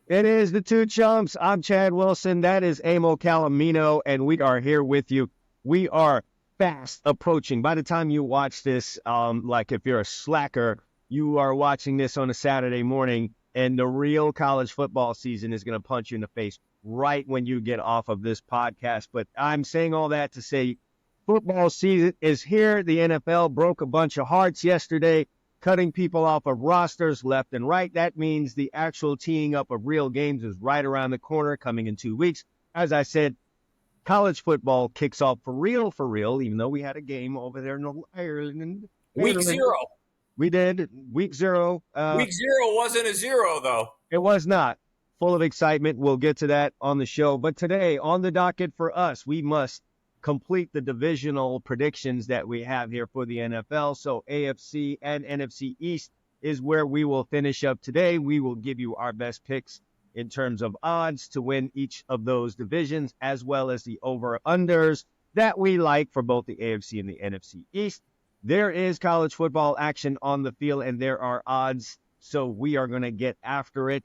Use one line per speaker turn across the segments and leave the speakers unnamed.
It is the two chumps. I'm Chad Wilson. That is Emil Calomino, and we are here with you. We are fast approaching. By the time you watch this, like if you're a slacker, you are watching this on a Saturday morning, and the real college football season is going to punch you in the face right when you get off of this podcast. But I'm saying all that to say football season is here. The NFL broke a bunch of hearts yesterday, cutting people off of rosters left and right. That means the actual teeing up of real games is right around the corner, coming in 2 weeks. As I said, college football kicks off for real, even though we had a game over there in Ireland.
Week 0.
We did. Week 0.
Week 0 wasn't a 0, though.
It was not. Full of excitement. We'll get to that on the show. But today, on the docket for us, we must complete the divisional predictions that we have here for the NFL. So AFC and NFC East is where we will finish up today. We will give you our best picks in terms of odds to win each of those divisions, as well as the over-unders that we like for both the AFC and the NFC East. There is college football action on the field, and there are odds, so we are going to get after it.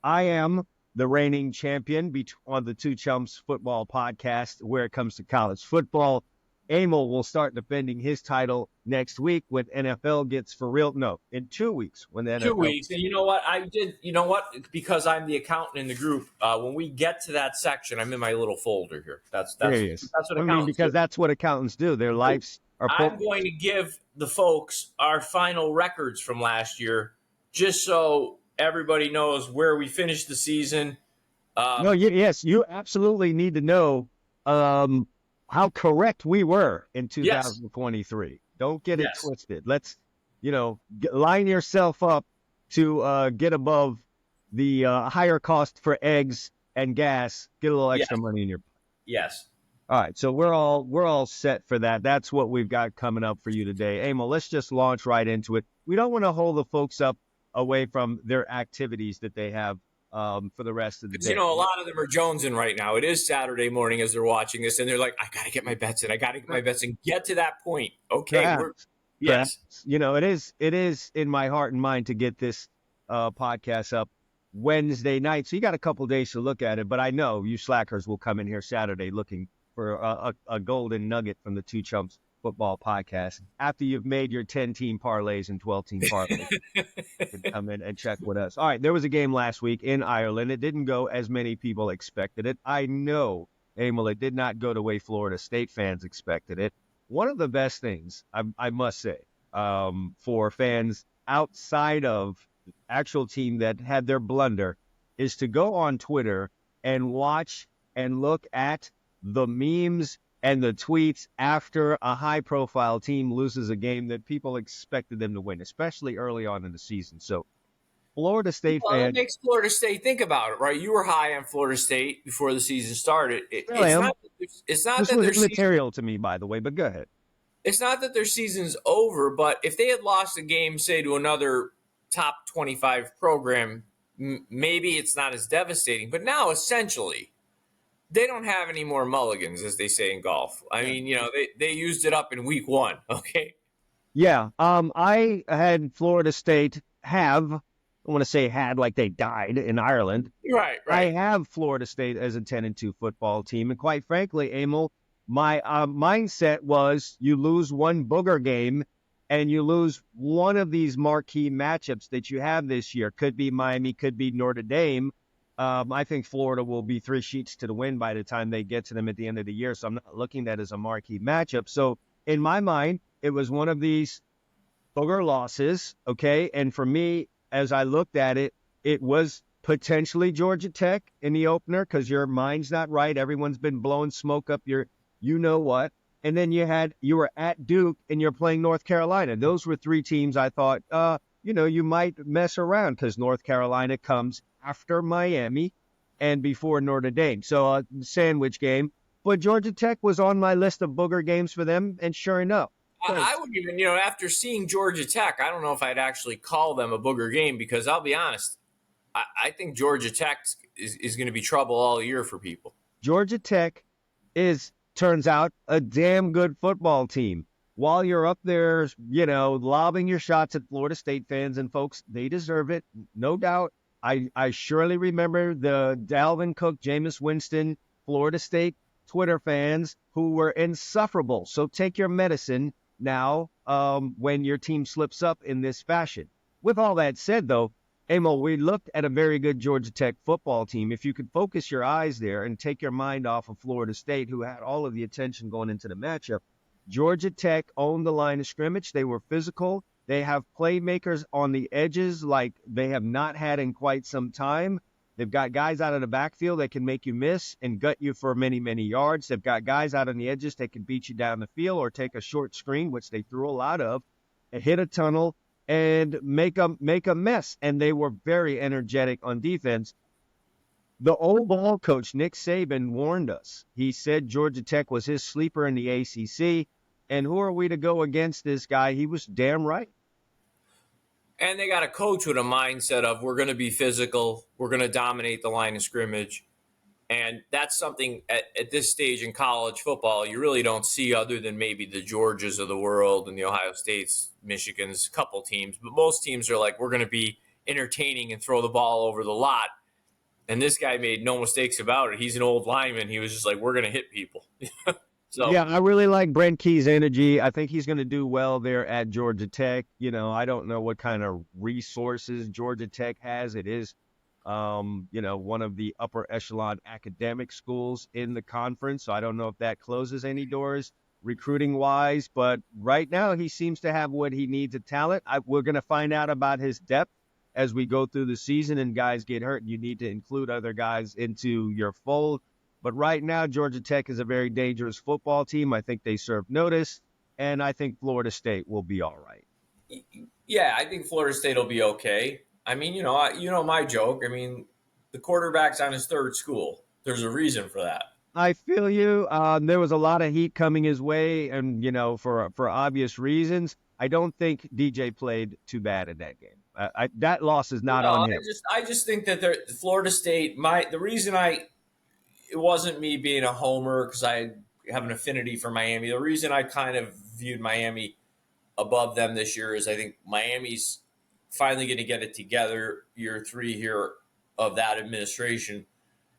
I am the reigning champion on the Two Chumps Football Podcast where it comes to college football. Emil will start defending his title next week when NFL gets for real. No, in 2 weeks when the NFL.
2 weeks. And you know what? Because I'm the accountant in the group, when we get to that section, I'm in my little folder here. That's what accountants
because
do.
That's what accountants do. Their lives are.
I'm going to give the folks our final records from last year, just so everybody knows where we finished the season.
Yes, you absolutely need to know how correct we were in 2023. Yes. Don't get it twisted. Let's, line yourself up to get above the higher cost for eggs and gas. Get a little extra money in your.
Yes.
All right, so we're all set for that. That's what we've got coming up for you today. Emil, let's just launch right into it. We don't want to hold the folks up away from their activities that they have for the rest of the day.
A lot of them are jonesing right now. It is Saturday morning as they're watching this, and they're like, I got to get my bets in. Get to that point. Okay.
Yes. It is in my heart and mind to get this podcast up Wednesday night. So you got a couple days to look at it, but I know you slackers will come in here Saturday looking for a golden nugget from the Two Chumps Football Podcast after you've made your 10-team parlays and 12-team parlays. You can come in and check with us. All right, there was a game last week in Ireland. It didn't go as many people expected it. I know, Emil, it did not go the way Florida State fans expected it. One of the best things, I must say, for fans outside of the actual team that had their blunder is to go on Twitter and watch and look at the memes and the tweets after a high-profile team loses a game that people expected them to win, especially early on in the season. So, Florida State fans...
It makes Florida State think about it, right? You were high on Florida State before the season started. It's not
this
that
was immaterial to me, by the way, but go ahead.
It's not that their season's over, but if they had lost a game, say, to another top 25 program, maybe it's not as devastating. But now, essentially, they don't have any more mulligans, as they say in golf. I mean, they used it up in week 1, okay?
Yeah. I had Florida State I want to say had like they died in Ireland.
Right.
I have Florida State as a 10-2 football team. And quite frankly, Emil, my mindset was you lose one booger game and you lose one of these marquee matchups that you have this year. Could be Miami, could be Notre Dame. I think Florida will be 3 sheets to the wind by the time they get to them at the end of the year. So I'm not looking at it as a marquee matchup. So in my mind, it was one of these booger losses. Okay. And for me, as I looked at it, it was potentially Georgia Tech in the opener because your mind's not right. Everyone's been blowing smoke up your, what. And then you were at Duke and you're playing North Carolina. Those were 3 teams I thought, you might mess around because North Carolina comes after Miami and before Notre Dame. So sandwich game. But Georgia Tech was on my list of booger games for them, and sure enough.
I would even, after seeing Georgia Tech, I don't know if I'd actually call them a booger game because I'll be honest, I think Georgia Tech is going to be trouble all year for people.
Georgia Tech turns out, a damn good football team. While you're up there, lobbing your shots at Florida State fans and folks, they deserve it, no doubt. I surely remember the Dalvin Cook, Jameis Winston, Florida State Twitter fans who were insufferable. So take your medicine now when your team slips up in this fashion. With all that said, though, Emil, we looked at a very good Georgia Tech football team. If you could focus your eyes there and take your mind off of Florida State, who had all of the attention going into the matchup, Georgia Tech owned the line of scrimmage. They were physical. They have playmakers on the edges like they have not had in quite some time. They've got guys out of the backfield that can make you miss and gut you for many, many yards. They've got guys out on the edges that can beat you down the field or take a short screen, which they threw a lot of, and hit a tunnel and make a mess. And they were very energetic on defense. The old ball coach, Nick Saban, warned us. He said Georgia Tech was his sleeper in the ACC. And who are we to go against this guy? He was damn right.
And they got a coach with a mindset of we're going to be physical, we're going to dominate the line of scrimmage. And that's something at this stage in college football you really don't see other than maybe the Georgias of the world and the Ohio States, Michigans, couple teams. But most teams are like, we're going to be entertaining and throw the ball over the lot. And this guy made no mistakes about it. He's an old lineman. He was just like, we're going to hit people. So
yeah, I really like Brent Key's energy. I think he's going to do well there at Georgia Tech. You know, I don't know what kind of resources Georgia Tech has. It is, one of the upper echelon academic schools in the conference. So I don't know if that closes any doors recruiting wise. But right now, he seems to have what he needs at talent. We're going to find out about his depth as we go through the season and guys get hurt. You need to include other guys into your fold. But right now, Georgia Tech is a very dangerous football team. I think they serve notice, and I think Florida State will be all right.
Yeah, I think Florida State will be okay. I mean, my joke. I mean, the quarterback's on his third school. There's a reason for that.
I feel you. There was a lot of heat coming his way, and for obvious reasons. I don't think DJ played too bad in that game. That loss is not on him.
I just think that Florida State. The reason it wasn't me being a homer because I have an affinity for Miami. The reason I kind of viewed Miami above them this year is I think Miami's finally going to get it together year 3 here of that administration.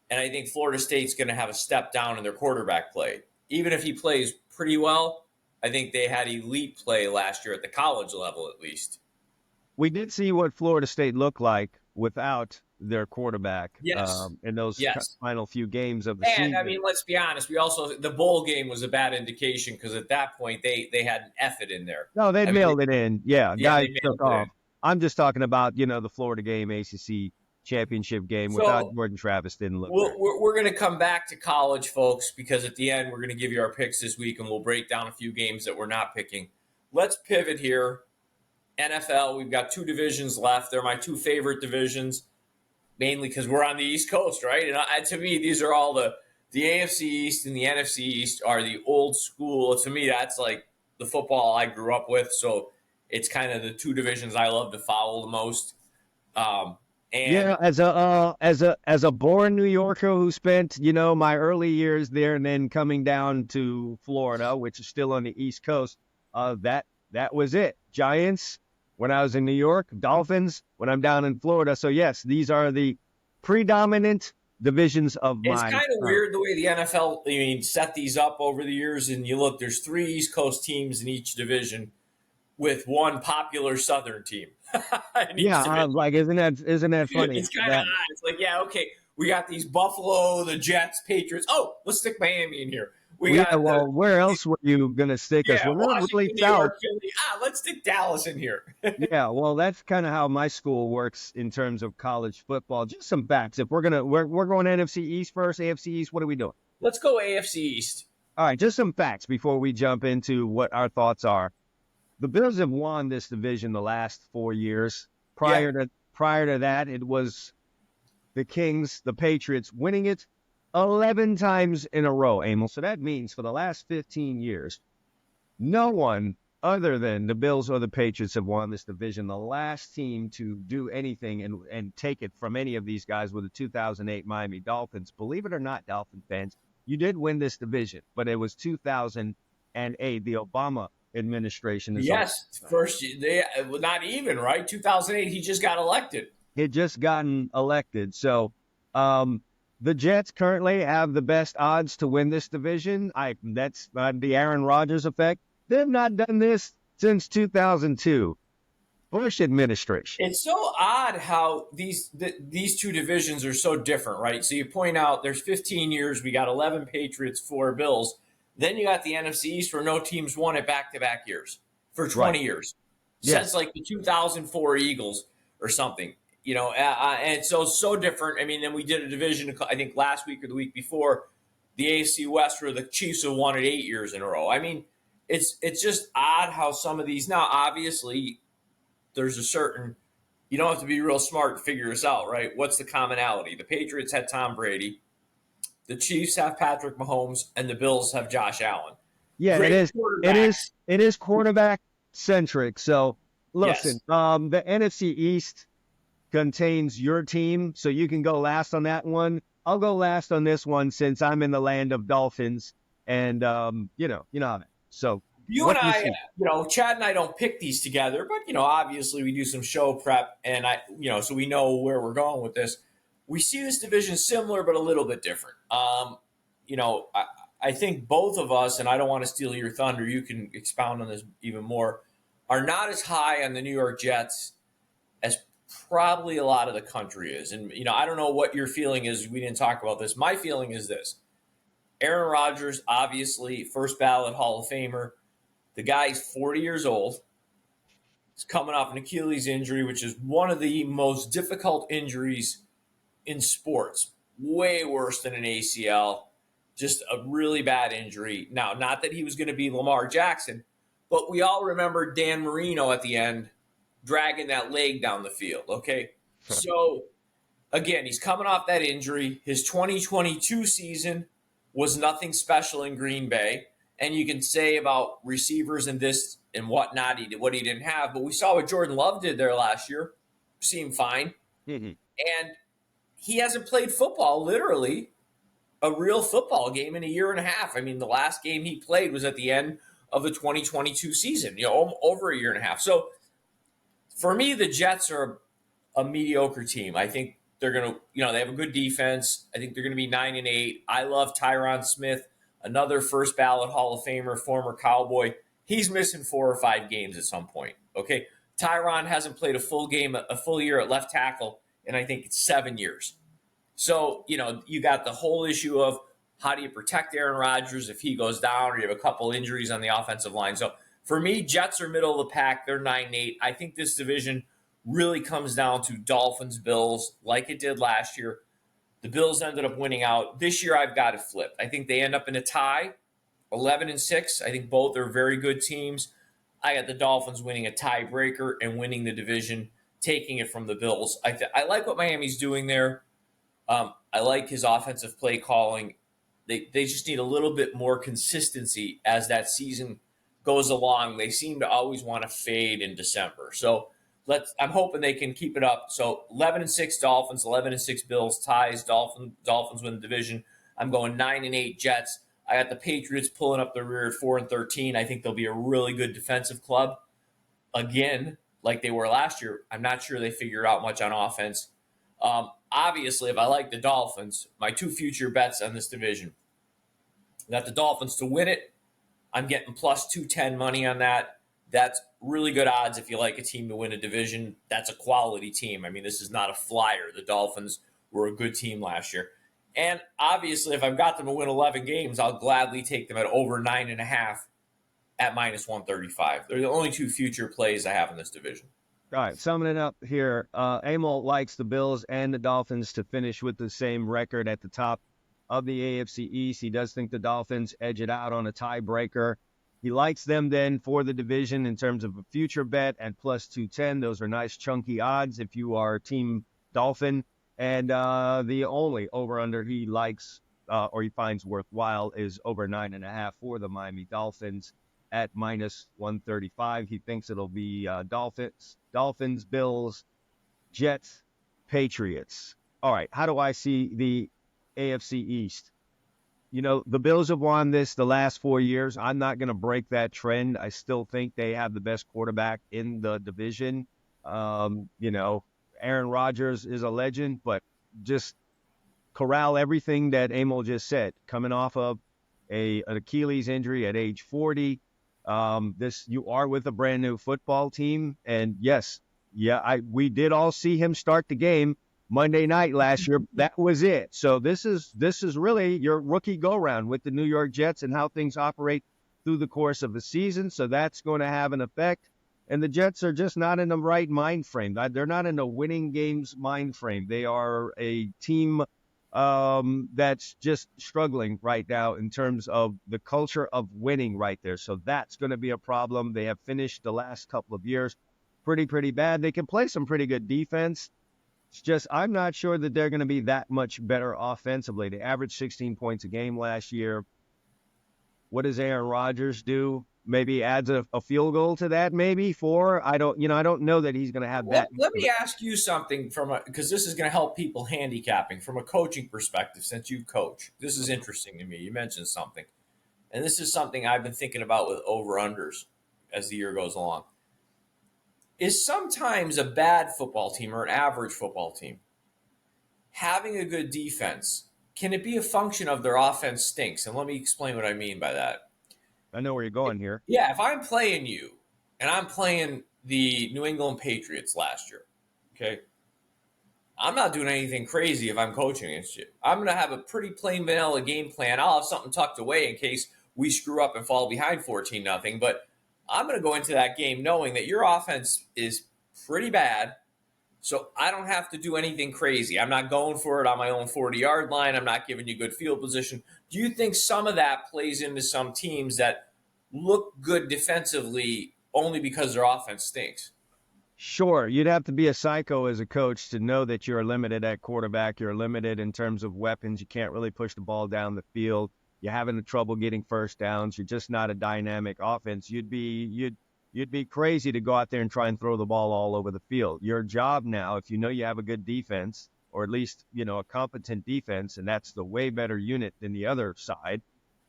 And I think Florida State's going to have a step down in their quarterback play. Even if he plays pretty well, I think they had elite play last year at the college level at least.
We did see what Florida State looked like without their quarterback in those final few games of the season.
And, I mean, let's be honest. The bowl game was a bad indication because at that point they had an effort in there.
No, they mailed it in. Yeah, guys took off. I'm just talking about, the Florida game, ACC championship game without Jordan Travis didn't look good.
We're going to come back to college, folks, because at the end we're going to give you our picks this week and we'll break down a few games that we're not picking. Let's pivot here. NFL, we've got 2 divisions left. They're my 2 favorite divisions. Mainly because we're on the East Coast, right? And to me, these are all the AFC East and the NFC East are the old school. To me, that's like the football I grew up with. So it's kind of the 2 divisions I love to follow the most.
As a born New Yorker who spent my early years there and then coming down to Florida, which is still on the East Coast, that was it. Giants when I was in New York, Dolphins when I'm down in Florida. So, yes, these are the predominant divisions of
It's kind of weird the way the NFL set these up over the years. And you look, there's 3 East Coast teams in each division with 1 popular Southern team.
Isn't that funny?
It's kind of odd. It's like, yeah, okay, we got these Buffalo, the Jets, Patriots. Oh, let's stick Miami in here.
Where else were you going to stick us? We're not really south.
Let's stick Dallas in here.
Yeah, well, that's kind of how my school works in terms of college football. Just some facts. If we're going NFC East first, AFC East, what are we doing?
Let's go AFC East.
All right, just some facts before we jump into what our thoughts are. The Bills have won this division the last 4 years. Prior to that, it was the Kings, the Patriots, winning it 11 times in a row, Emil. So that means for the last 15 years, no one other than the Bills or the Patriots have won this division. The last team to do anything and take it from any of these guys were the 2008 Miami Dolphins. Believe it or not, Dolphin fans, you did win this division, but it was 2008, the Obama administration.
Yes, first, not even, right? 2008, he just got elected.
had just gotten elected. So the Jets currently have the best odds to win this division. That's the Aaron Rodgers effect. They've not done this since 2002. Bush administration.
It's so odd how these two divisions are so different, right? So you point out there's 15 years, we got 11 Patriots, 4 Bills. Then you got the NFC East where no teams won it back-to-back years for 20 years. Since like the 2004 Eagles or something, and so different. I mean, then we did a division, I think last week or the week before, the AFC West where the Chiefs have won it 8 years in a row. I mean, it's just odd how some of these, now obviously there's a certain, you don't have to be real smart to figure this out, right? What's the commonality? The Patriots had Tom Brady, the Chiefs have Patrick Mahomes, and the Bills have Josh Allen.
Yeah, it is quarterback centric. So listen,
Yes.
the NFC East contains your team, so you can go last on that one. I'll go last on this one since I'm in the land of Dolphins, and you know how that. So
you and I, Chad and I don't pick these together, but obviously we do some show prep, and so we know where we're going with this. We see this division similar, but a little bit different. I think both of us, and I don't want to steal your thunder, you can expound on this even more, are not as high on the New York Jets as probably a lot of the country is. And, I don't know what your feeling is. We didn't talk about this. My feeling is this. Aaron Rodgers, obviously, first ballot Hall of Famer. The guy's 40 years old. He's coming off an Achilles injury, which is one of the most difficult injuries in sports. Way worse than an ACL. Just a really bad injury. Now, not that he was going to be Lamar Jackson, but we all remember Dan Marino at the end dragging that leg down the field, okay? So, again, he's coming off that injury. His 2022 season was nothing special in Green Bay. And you can say about receivers and this and whatnot, what he didn't have. But we saw what Jordan Love did there last year. Seemed fine.
Mm-hmm.
And he hasn't played football, literally, a real football game in a year and a half. I mean, the last game he played was at the end of the 2022 season, over a year and a half. So for me, the Jets are a mediocre team. I think they're going to, they have a good defense. I think they're going to be 9-8. I love Tyron Smith, another first ballot Hall of Famer, former Cowboy. He's missing 4 or 5 games at some point. Okay. Tyron hasn't played a full year at left tackle in I think it's 7 years. So, you got the whole issue of how do you protect Aaron Rodgers if he goes down or you have a couple injuries on the offensive line. So for me, Jets are middle of the pack. They're 9-8. I think this division really comes down to Dolphins, Bills, like it did last year. The Bills ended up winning out. This year, I've got it flipped. I think they end up in a tie, 11-6. I think both are very good teams. I got the Dolphins winning a tiebreaker and winning the division, taking it from the Bills. I like what Miami's doing there. I like his offensive play calling. They just need a little bit more consistency as that season goes along. They seem to always want to fade in December. So I'm hoping they can keep it up. So 11-6 Dolphins, 11-6 Bills, ties. Dolphins win the division. I'm going 9-8 Jets. I got the Patriots pulling up the rear at 4-13. I think they'll be a really good defensive club. Again, like they were last year, I'm not sure they figured out much on offense. Obviously, if I like the Dolphins, my 2 future bets on this division, I got the Dolphins to win it. I'm getting plus 210 money on that. That's really good odds if you like a team to win a division. That's a quality team. I mean, this is not a flyer. The Dolphins were a good team last year. And obviously, if I've got them to win 11 games, I'll gladly take them at over 9.5 at minus 135. They're the only 2 future plays I have in this division.
All right, summing it up here, Emil likes the Bills and the Dolphins to finish with the same record at the top of the AFC East. He does think the Dolphins edge it out on a tiebreaker. He likes them then for the division in terms of a future bet at plus 210. Those are nice chunky odds if you are Team Dolphin. And the only over-under he likes or he finds worthwhile is over 9.5 for the Miami Dolphins at minus 135. He thinks it'll be Dolphins, Bills, Jets, Patriots. All right, how do I see the AFC East? The Bills have won this the last 4 years. I'm not going to break that trend. I still think they have the best quarterback in the division. Aaron Rodgers is a legend, but just corral everything that Emil just said. Coming off of an Achilles injury at age 40, you are with a brand new football team, and yes, we did all see him start the game Monday night last year. That was it. So this is really your rookie go round with the New York Jets and how things operate through the course of the season. So that's going to have an effect. And the Jets are just not in the right mind frame. They're not in the winning games mind frame. They are a team that's just struggling right now in terms of the culture of winning right there. So that's going to be a problem. They have finished the last couple of years pretty bad. They can play some pretty good defense. It's just I'm not sure that they're going to be that much better offensively. They averaged 16 points a game last year. What does Aaron Rodgers do? Maybe adds a field goal to that, maybe 4. I don't know that he's going to have that.
Let me ask you something because this is going to help people handicapping from a coaching perspective since you coach. This is interesting to me. You mentioned something, and this is something I've been thinking about with over-unders as the year goes along. Is sometimes a bad football team or an average football team having a good defense, can it be a function of their offense stinks? And let me explain what I mean by that.
I know where you're going here.
Yeah, if I'm playing you and I'm playing the New England Patriots last year, okay, I'm not doing anything crazy if I'm coaching against you. I'm going to have a pretty plain vanilla game plan. I'll have something tucked away in case we screw up and fall behind 14-0. But I'm going to go into that game knowing that your offense is pretty bad, so I don't have to do anything crazy. I'm not going for it on my own 40-yard line. I'm not giving you good field position. Do you think some of that plays into some teams that look good defensively only because their offense stinks?
Sure. You'd have to be a psycho as a coach to know that you're limited at quarterback. You're limited in terms of weapons. You can't really push the ball down the field. You're having trouble getting first downs. You're just not a dynamic offense. You'd be crazy to go out there and try and throw the ball all over the field. Your job now, if you know you have a good defense, or at least, a competent defense, and that's the way better unit than the other side,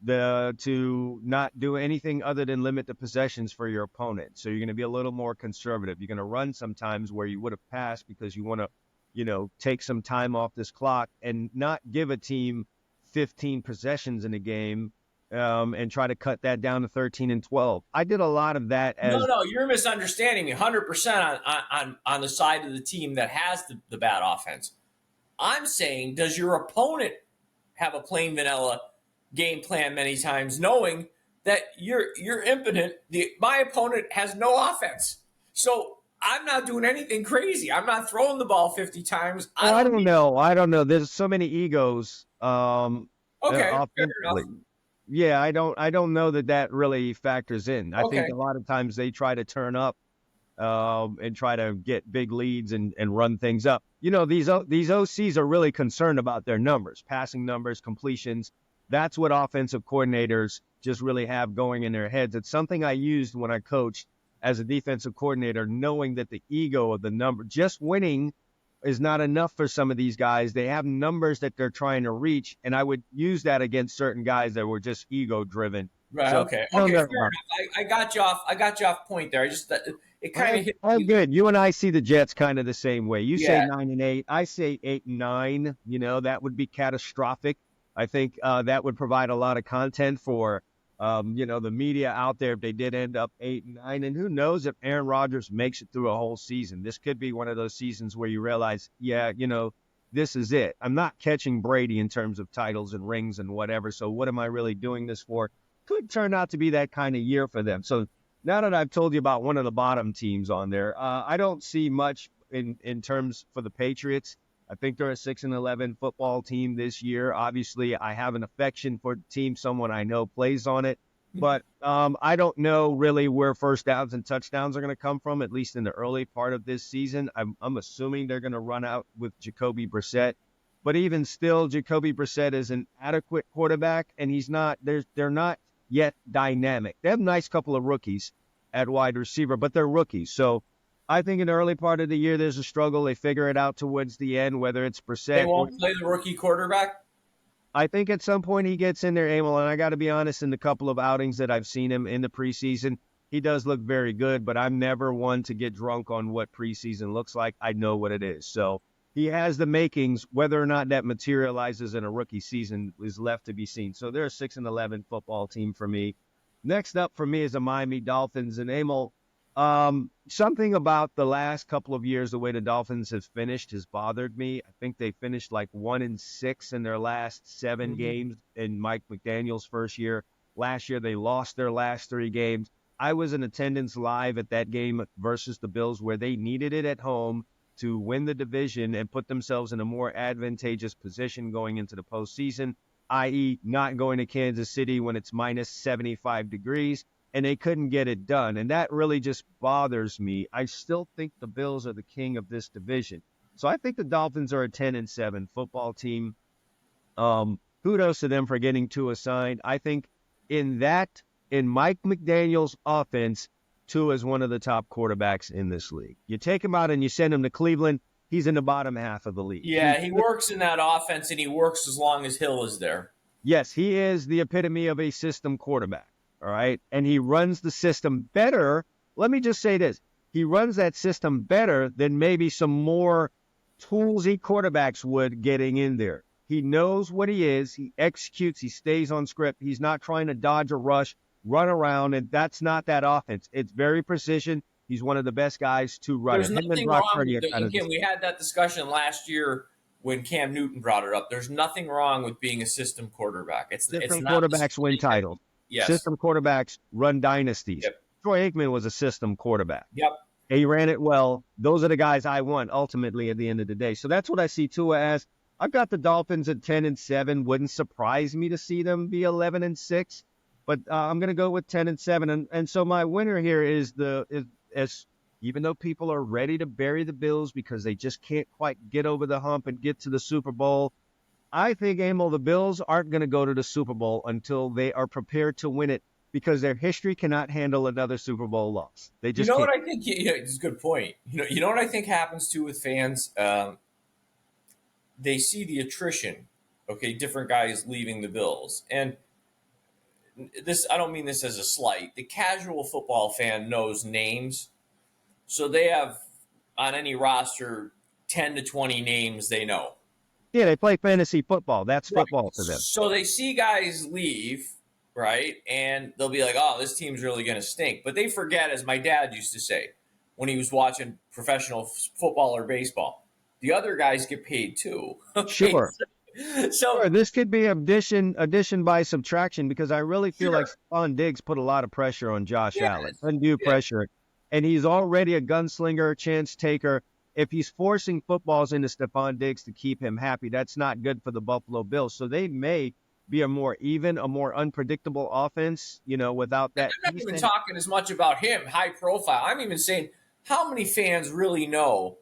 to not do anything other than limit the possessions for your opponent. So you're going to be a little more conservative. You're going to run sometimes where you would have passed because you want to, take some time off this clock and not give a team 15 possessions in a game and try to cut that down to 13 and 12. I did a lot of that.
No, you're misunderstanding me 100% on the side of the team that has the bad offense. I'm saying, does your opponent have a plain vanilla game plan many times, knowing that you're impotent? My opponent has no offense, so I'm not doing anything crazy. I'm not throwing the ball 50 times.
I don't know. There's so many egos.
Okay, fair enough.
Yeah, I don't know that really factors in. I think a lot of times they try to turn up and try to get big leads and run things up. These OCs are really concerned about their numbers, passing numbers, completions. That's what offensive coordinators just really have going in their heads. It's something I used when I coached as a defensive coordinator, knowing that the ego of the number, just winning is not enough for some of these guys. They have numbers that they're trying to reach, and I would use that against certain guys that were just ego driven.
Right. So, okay. Fair enough. I got you off point there. I just it kind of hit.
I'm good. You and I see the Jets kind of the same way. You say 9-8. I say 8-9. That would be catastrophic. I think that would provide a lot of content for the media out there if they did end up 8-9. And who knows if Aaron Rodgers makes it through a whole season. This could be one of those seasons where you realize, this is it. I'm not catching Brady in terms of titles and rings and whatever. So what am I really doing this for? Could turn out to be that kind of year for them. So now that I've told you about one of the bottom teams on there, I don't see much in terms for the Patriots. I think they're a 6-11 football team this year. Obviously, I have an affection for the team. Someone I know plays on it. But I don't know really where first downs and touchdowns are going to come from, at least in the early part of this season. I'm assuming they're going to run out with Jacoby Brissett. But even still, Jacoby Brissett is an adequate quarterback, and they're not yet dynamic. They have a nice couple of rookies at wide receiver, but they're rookies. So I think in the early part of the year, there's a struggle. They figure it out towards the end, whether it's Brissett.
They won't play the rookie quarterback?
I think at some point he gets in there, Emil, and I got to be honest, in the couple of outings that I've seen him in the preseason, he does look very good, but I'm never one to get drunk on what preseason looks like. I know what it is. So he has the makings. Whether or not that materializes in a rookie season is left to be seen. So they're a 6-11 football team for me. Next up for me is the Miami Dolphins. And Emil, something about the last couple of years, the way the Dolphins have finished has bothered me. I think they finished like 1-6 in their last 7 games in Mike McDaniel's first year. Last year, they lost their last 3 games. I was in attendance live at that game versus the Bills where they needed it at home to win the division and put themselves in a more advantageous position going into the postseason, i.e. not going to Kansas City when it's minus 75 degrees, and they couldn't get it done. And that really just bothers me. I still think the Bills are the king of this division. So I think the Dolphins are a 10-7 football team. Kudos to them for getting Tua signed. I think in Mike McDaniel's offense, Tua is one of the top quarterbacks in this league. You take him out and you send him to Cleveland, he's in the bottom half of the league.
Yeah, he works in that offense, and he works as long as Hill is there.
Yes, he is the epitome of a system quarterback, all right? And he runs the system better. Let me just say this. He runs that system better than maybe some more toolsy quarterbacks would getting in there. He knows what he is. He executes. He stays on script. He's not trying to dodge a rush, run around, and that's not that offense. It's very precision. He's one of the best guys to run
There's
it.
nothing wrong with again, we had that discussion last year when Cam Newton brought it up. There's nothing wrong with being a system quarterback.
System quarterbacks win titles.
Yes.
System quarterbacks run dynasties.
Yep.
Troy Aikman was a system quarterback.
Yep.
He ran it well. Those are the guys I want ultimately at the end of the day. So that's what I see Tua as. I've got the Dolphins at 10-7. Wouldn't surprise me to see them be 11-6, but I'm going to go with 10-7. And so my winner here is even though people are ready to bury the Bills because they just can't quite get over the hump and get to the Super Bowl, I think, Emil, the Bills aren't going to go to the Super Bowl until they are prepared to win it because their history cannot handle another Super Bowl loss. They just
what I think? It's a good point. You know what I think happens too with fans. They see the attrition. Okay, different guys leaving the Bills, and this, I don't mean this as a slight. The casual football fan knows names, so they have on any roster 10 to 20 names they know.
Yeah, they play fantasy football. That's football to them.
So they see guys leave, right? And they'll be like, oh, this team's really going to stink. But they forget, as my dad used to say when he was watching professional football or baseball, the other guys get paid too. Okay?
Sure. So this could be addition by subtraction because I really feel like Stephon Diggs put a lot of pressure on Josh Allen, undue pressure. And he's already a gunslinger, chance taker. If he's forcing footballs into Stephon Diggs to keep him happy, that's not good for the Buffalo Bills. So they may be a more even, a more unpredictable offense, without that.
I'm not even talking as much about him, high profile. I'm even saying how many fans really know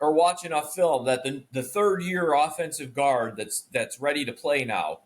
or watch enough film that the third-year offensive guard that's ready to play now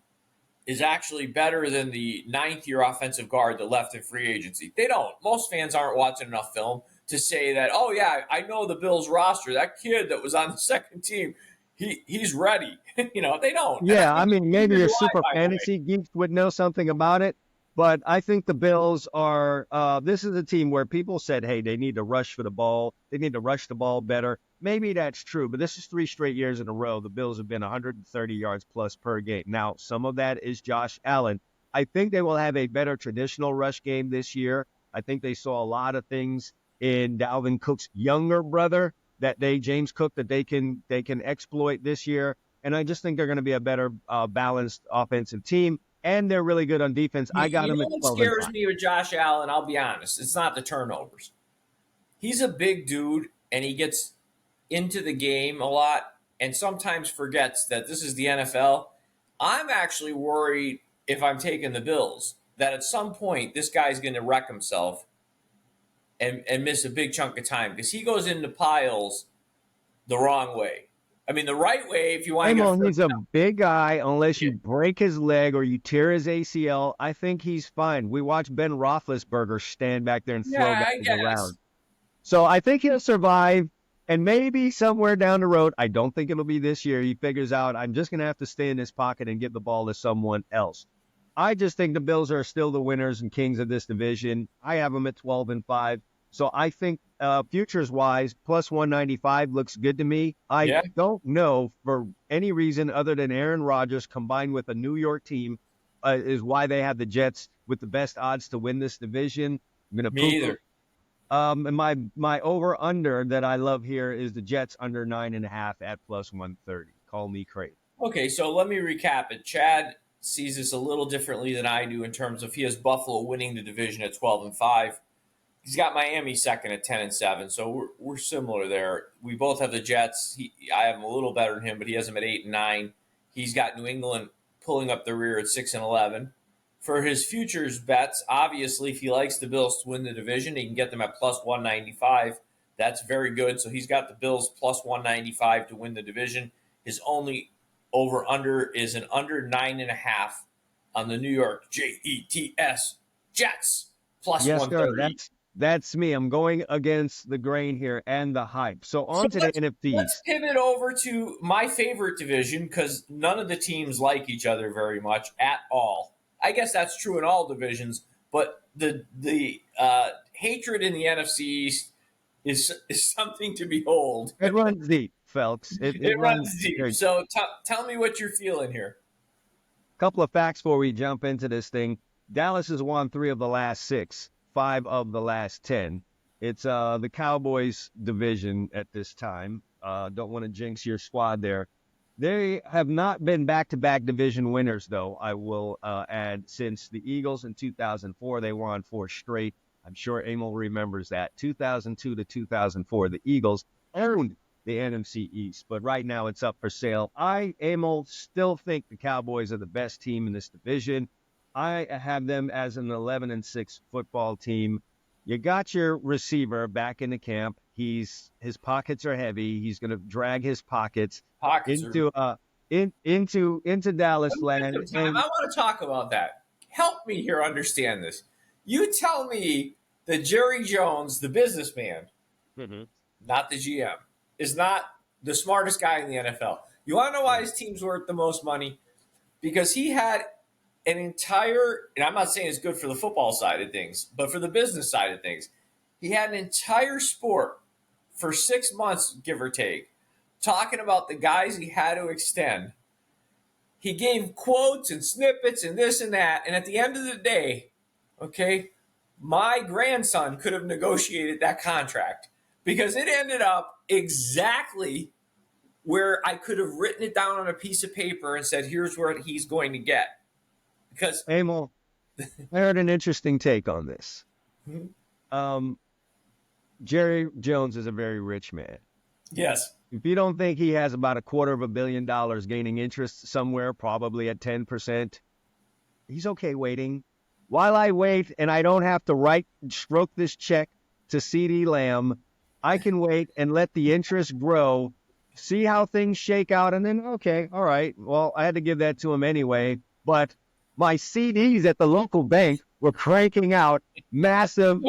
is actually better than the ninth-year offensive guard that left in free agency. They don't. Most fans aren't watching enough film to say that, oh, yeah, I know the Bills roster. That kid that was on the second team, he's ready. They don't.
Yeah, I mean, maybe your super fantasy geeks would know something about it. But I think the Bills are this is a team where people said, hey, they need to rush for the ball. They need to rush the ball better. Maybe that's true, but this is 3 straight years in a row. The Bills have been 130 yards plus per game. Now, some of that is Josh Allen. I think they will have a better traditional rush game this year. I think they saw a lot of things in Dalvin Cook's younger brother, James Cook, that they can exploit this year. And I just think they're going to be a better balanced offensive team. And they're really good on defense. I got him at 12.
What scares me with Josh Allen, I'll be honest, it's not the turnovers. He's a big dude, and he gets into the game a lot and sometimes forgets that this is the NFL. I'm actually worried, if I'm taking the Bills, that at some point this guy's going to wreck himself and miss a big chunk of time because he goes into piles the wrong way. I mean, the right way, if you want to get
he's a big guy, unless you break his leg or you tear his ACL. I think he's fine. We watched Ben Roethlisberger stand back there and throw guys around. So I think he'll survive, and maybe somewhere down the road, I don't think it'll be this year, he figures out, I'm just going to have to stay in this pocket and give the ball to someone else. I just think the Bills are still the winners and kings of this division. I have them at 12-5. So I think futures wise, plus 195 looks good to me. I don't know for any reason other than Aaron Rodgers combined with a New York team is why they have the Jets with the best odds to win this division. I'm gonna
Me either.
And my over under that I love here is the Jets under 9.5 at plus 130. Call me crazy.
Okay, so let me recap it. Chad sees this a little differently than I do in terms of he has Buffalo winning the division at 12-5. He's got Miami second at 10-7, so we're similar there. We both have the Jets. I have him a little better than him, but he has them at 8-9. He's got New England pulling up the rear at 6-11. For his futures bets, obviously, if he likes the Bills to win the division, he can get them at plus 195. That's very good. So he's got the Bills plus 195 to win the division. His only over-under is an under 9.5 on the New York Jets plus
yes,
130.
Sir, that's me. I'm going against the grain here and the hype. So on to the NFC.
Let's pivot over to my favorite division because none of the teams like each other very much at all. I guess that's true in all divisions, but the hatred in the NFC East is something to behold.
It runs deep, Phelps.
It runs deep. So tell me what you're feeling here.
Couple of facts before we jump into this thing. Dallas has won 3 of the last 6, 5 of the last 10. It's the Cowboys division at this time. Don't want to jinx your squad there. They have not been back-to-back division winners, though, I will add. Since the Eagles in 2004, they were on 4 straight. I'm sure Emil remembers that. 2002 to 2004, the Eagles owned the NFC East, but right now it's up for sale. Emil, still think the Cowboys are the best team in this division. I have them as an 11-6 football team. You got your receiver back in the camp. His pockets are heavy. He's going to drag his pockets into Dallas land.
I want to talk about that. Help me here understand this. You tell me that Jerry Jones, the businessman, not the GM, is not the smartest guy in the NFL. You want to know why his team's worth the most money? Because he had an entire, and I'm not saying it's good for the football side of things, but for the business side of things, he had an entire sport for 6 months, give or take, talking about the guys he had to extend. He gave quotes and snippets and this and that, and at the end of the day, okay, my grandson could have negotiated that contract because it ended up exactly where I could have written it down on a piece of paper and said, here's what he's going to get. Because
Emil, I heard an interesting take on this. Jerry Jones is a very rich man.
Yes.
If you don't think he has about $250 million gaining interest somewhere, probably at 10%, he's okay waiting. While I wait and I don't have to stroke this check to CeeDee Lamb, I can wait and let the interest grow, see how things shake out, and then, okay, all right, well, I had to give that to him anyway, but my CDs at the local bank were cranking out massive,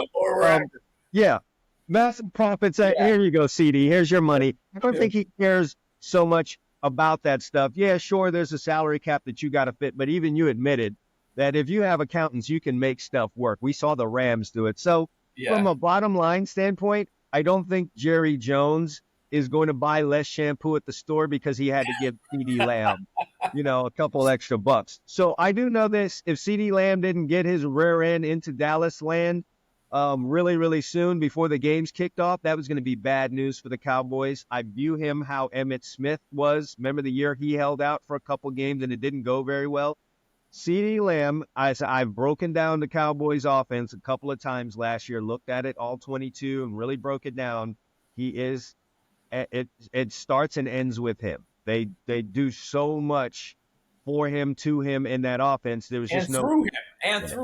massive profits. Here you go, CD. Here's your money. I don't think he cares so much about that stuff. Yeah, sure, there's a salary cap that you got to fit, but even you admitted that if you have accountants, you can make stuff work. We saw the Rams do it. So from a bottom line standpoint, I don't think Jerry Jones is going to buy less shampoo at the store because he had to give CeeDee Lamb, a couple extra bucks. So I do know this. If CeeDee Lamb didn't get his rear end into Dallas land really, really soon before the games kicked off, that was going to be bad news for the Cowboys. I view him how Emmitt Smith was. Remember the year he held out for a couple games and it didn't go very well? CeeDee Lamb, I've broken down the Cowboys offense a couple of times last year, looked at it all 22 and really broke it down. He is it starts and ends with him. They do so much for him, to him in that offense. There was just
through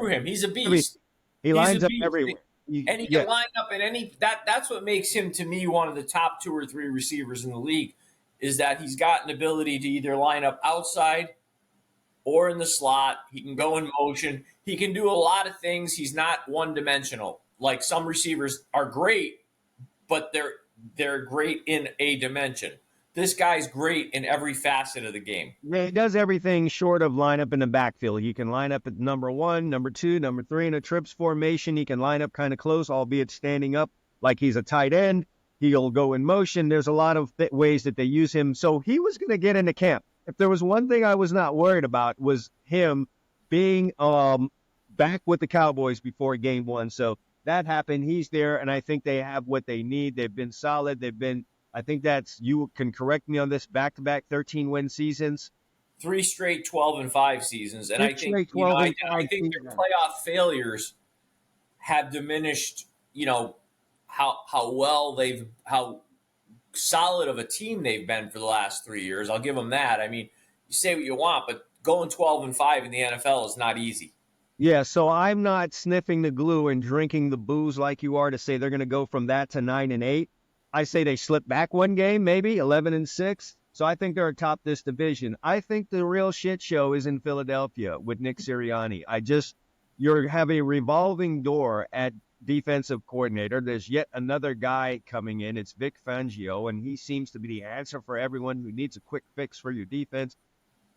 him. He's a beast.
He lines up everywhere.
And he can line up in any that's what makes him to me one of the top 2 or 3 receivers in the league, is that he's got an ability to either line up outside or in the slot. He can go in motion. He can do a lot of things. He's not one-dimensional. Like some receivers are great, but they're great in a dimension. this guy's great in every facet of the game.
Yeah, he does everything short of line up in the backfield. He can line up at number 1, number 2, number 3 in a trips formation. He can line up kind of close, albeit standing up like he's a tight end. He'll go in motion. There's a lot of ways that they use him. So he was going to get into camp. If there was one thing I was not worried about was him being back with the Cowboys before game 1. So that happened. He's there, and I think they have what they need. They've been solid. I think that's, you can correct me on this, back-to-back 13-win seasons.
3 straight 12-5 seasons. And I think, I think their playoff failures have diminished, how solid of a team they've been for the last 3 years. I'll give them that. I mean, you say what you want, but going 12-5 in the NFL is not easy.
Yeah, so I'm not sniffing the glue and drinking the booze like you are to say they're going to go from that to 9-8. I say they slip back one game, maybe 11-6. So I think they're atop this division. I think the real shit show is in Philadelphia with Nick Sirianni. You have a revolving door at defensive coordinator. There's yet another guy coming in. It's Vic Fangio, and he seems to be the answer for everyone who needs a quick fix for your defense.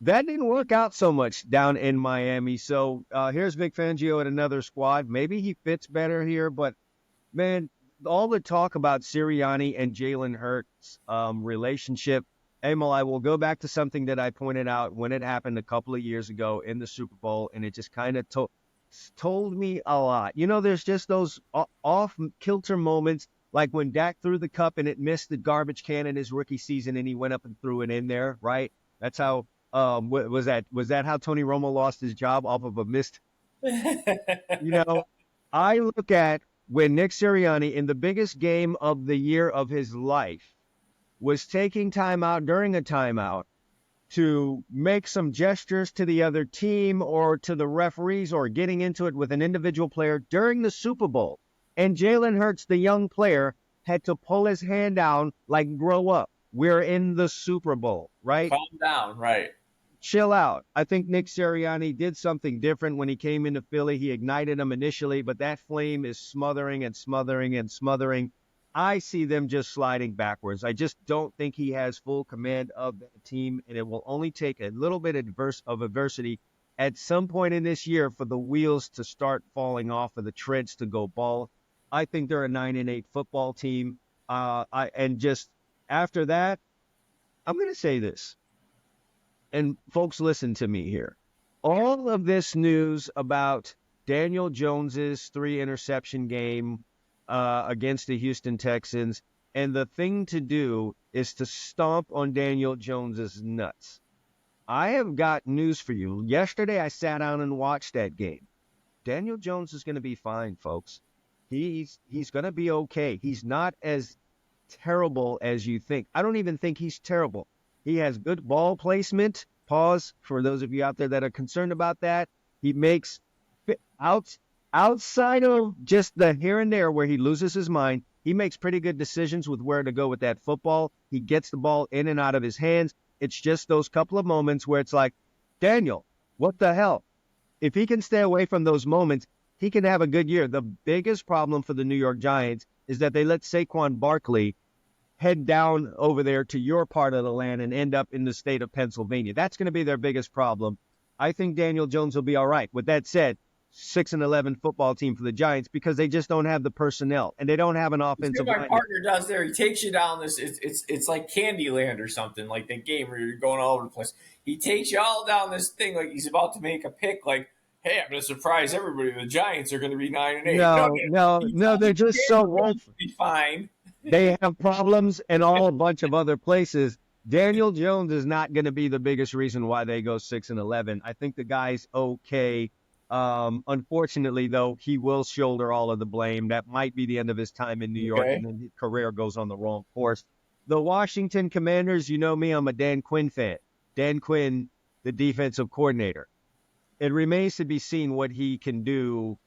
That didn't work out so much down in Miami. So here's Vic Fangio at another squad. Maybe he fits better here, but man, all the talk about Sirianni and Jalen Hurts' relationship, Emil, I will go back to something that I pointed out when it happened a couple of years ago in the Super Bowl, and it just kind of told me a lot. There's just those off-kilter moments, like when Dak threw the cup and it missed the garbage can in his rookie season, and he went up and threw it in there, right? That's how, was that how Tony Romo lost his job, off of a missed? I look at when Nick Sirianni, in the biggest game of the year of his life, was taking time out during a timeout to make some gestures to the other team or to the referees or getting into it with an individual player during the Super Bowl. And Jalen Hurts, the young player, had to pull his hand down like, grow up. We're in the Super Bowl, right?
Calm down, right.
Chill out. I think Nick Sirianni did something different when he came into Philly. He ignited them initially, but that flame is smothering and smothering and smothering. I see them just sliding backwards. I just don't think he has full command of the team, and it will only take a little bit of adversity at some point in this year for the wheels to start falling off of the treads to go ball. I think they're a 9-8 football team. And just after that, I'm going to say this. And folks, listen to me here. All of this news about Daniel Jones's 3-interception game against the Houston Texans, and the thing to do is to stomp on Daniel Jones's nuts. I have got news for you. Yesterday, I sat down and watched that game. Daniel Jones is going to be fine, folks. He's going to be okay. He's not as terrible as you think. I don't even think he's terrible. He has good ball placement. Pause for those of you out there that are concerned about that. He makes outside of just the here and there where he loses his mind, he makes pretty good decisions with where to go with that football. He gets the ball in and out of his hands. It's just those couple of moments where it's like, Daniel, what the hell? If he can stay away from those moments, he can have a good year. The biggest problem for the New York Giants is that they let Saquon Barkley head down over there to your part of the land and end up in the state of Pennsylvania. That's going to be their biggest problem. I think Daniel Jones will be all right. With that said, 6-11 football team for the Giants because they just don't have the personnel and they don't have an offensive line.
My partner does there. He takes you down this. It's like Candyland or something, like that game where you're going all over the place. He takes you all down this thing like he's about to make a pick. Like, hey, I'm going to surprise everybody. The Giants are going to be 9-8.
No, they're just so woeful.
Be fine.
They have problems in a bunch of other places. Daniel Jones is not going to be the biggest reason why they go 6-11. I think the guy's okay. Unfortunately, though, he will shoulder all of the blame. That might be the end of his time in New York, and then his career goes on the wrong course. The Washington Commanders, you know me, I'm a Dan Quinn fan. Dan Quinn, the defensive coordinator. It remains to be seen what he can do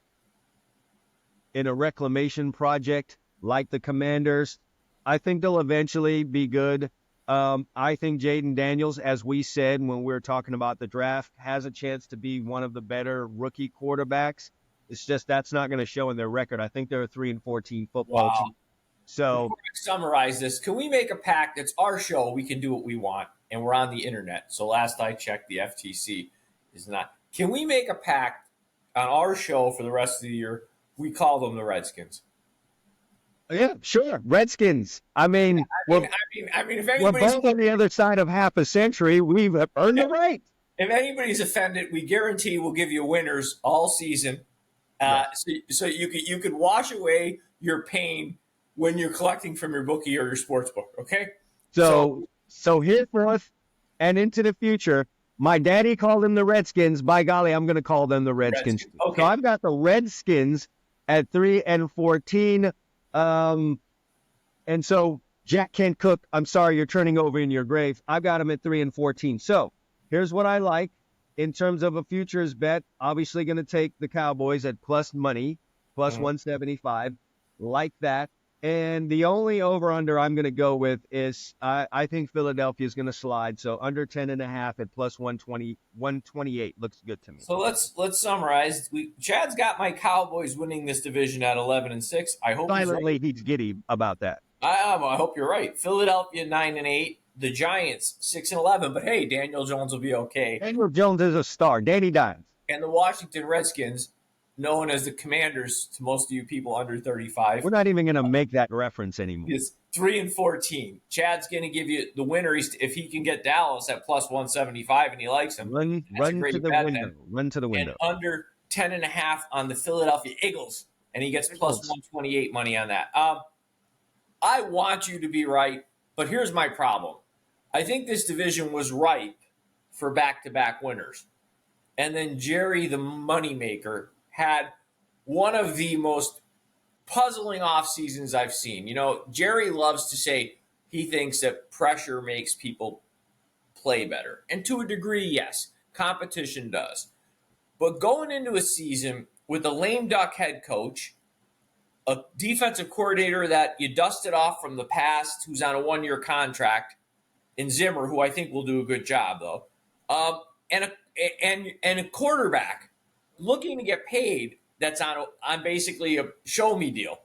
in a reclamation project like the Commanders. I think they'll eventually be good. I think Jaden Daniels, as we said when we were talking about the draft, has a chance to be one of the better rookie quarterbacks. It's just that's not going to show in their record. I think they're a 3-14 football team. So
Before I summarize this, can we make a pact? It's our show. We can do what we want, and we're on the internet. So last I checked, the FTC is not. Can we make a pact on our show for the rest of the year? We call them the Redskins.
yeah, sure, Redskins. I mean,
If
we're
anybody's
both on the other side of half a century. We've earned the right.
if anybody's offended, we guarantee we'll give you winners all season. So you could wash away your pain when you're collecting from your bookie or your sports book. Okay.
So henceforth and into the future, my daddy called them the Redskins. By golly, I'm going to call them the Redskins.
Okay.
So I've got the Redskins at 3-14. And so Jack Kent Cook, I'm sorry, you're turning over in your grave. I've got him at 3-14. So here's what I like in terms of a futures bet. Obviously going to take the Cowboys at plus money, plus 175. Like that. And the only over-under I'm going to go with is I think Philadelphia is going to slide. So under 10.5 at plus 120, 128 looks good to me.
So let's summarize. Chad's got my Cowboys winning this division at 11-6. I hope
Silently, he's giddy about that.
I hope you're right. Philadelphia 9-8. The Giants 6-11. But hey, Daniel Jones will be okay.
Daniel Jones is a star. Danny Dimes.
And the Washington Redskins, known as the Commanders to most of you people under 35.
We're not even going to make that reference anymore.
Is 3-14. Chad's going to give you the winner if he can get Dallas at plus 175 and he likes him.
Run to the window. Run to the window.
And under 10.5 on the Philadelphia Eagles, and he gets plus 128 money on that. I want you to be right, but here's my problem. I think this division was ripe for back-to-back winners. And then Jerry, the moneymaker, had one of the most puzzling off seasons I've seen. You know, Jerry loves to say he thinks that pressure makes people play better. And to a degree, yes, competition does. But going into a season with a lame duck head coach, a defensive coordinator that you dusted off from the past who's on a one-year contract, in Zimmer, who I think will do a good job, though, and a quarterback looking to get paid that's on basically a show-me deal.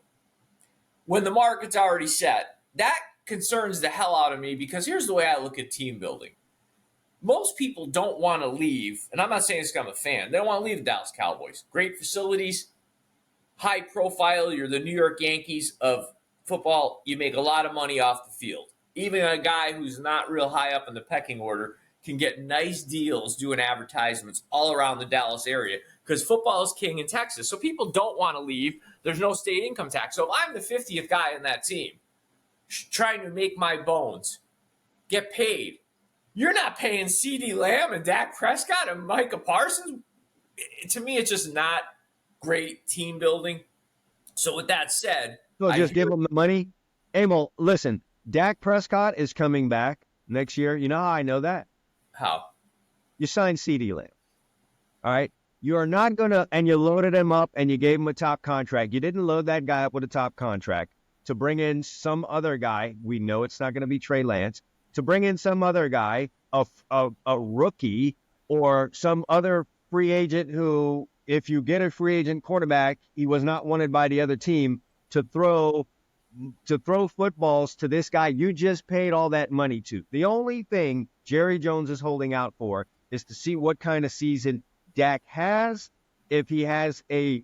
When the market's already set, that concerns the hell out of me because here's the way I look at team building. Most people don't want to leave, and I'm not saying this because I'm a fan. They don't want to leave the Dallas Cowboys. Great facilities, high profile. You're the New York Yankees of football. You make a lot of money off the field. Even a guy who's not real high up in the pecking order can get nice deals doing advertisements all around the Dallas area because football is king in Texas. So people don't want to leave. There's no state income tax. So if I'm the 50th guy in that team trying to make my bones, get paid, you're not paying CeeDee Lamb and Dak Prescott and Micah Parsons. To me, it's just not great team building. So with that said,
so just give them the money. Emil, listen, Dak Prescott is coming back next year. You know how I know that?
How?
You signed CeeDee Lamb. All right? You are not going to, and you loaded him up and you gave him a top contract. You didn't load that guy up with a top contract to bring in some other guy. We know it's not going to be Trey Lance. To bring in some other guy, a rookie, or some other free agent who, if you get a free agent quarterback, he was not wanted by the other team to throw footballs to this guy you just paid all that money to. The only thing Jerry Jones is holding out for is to see what kind of season Dak has. If he has a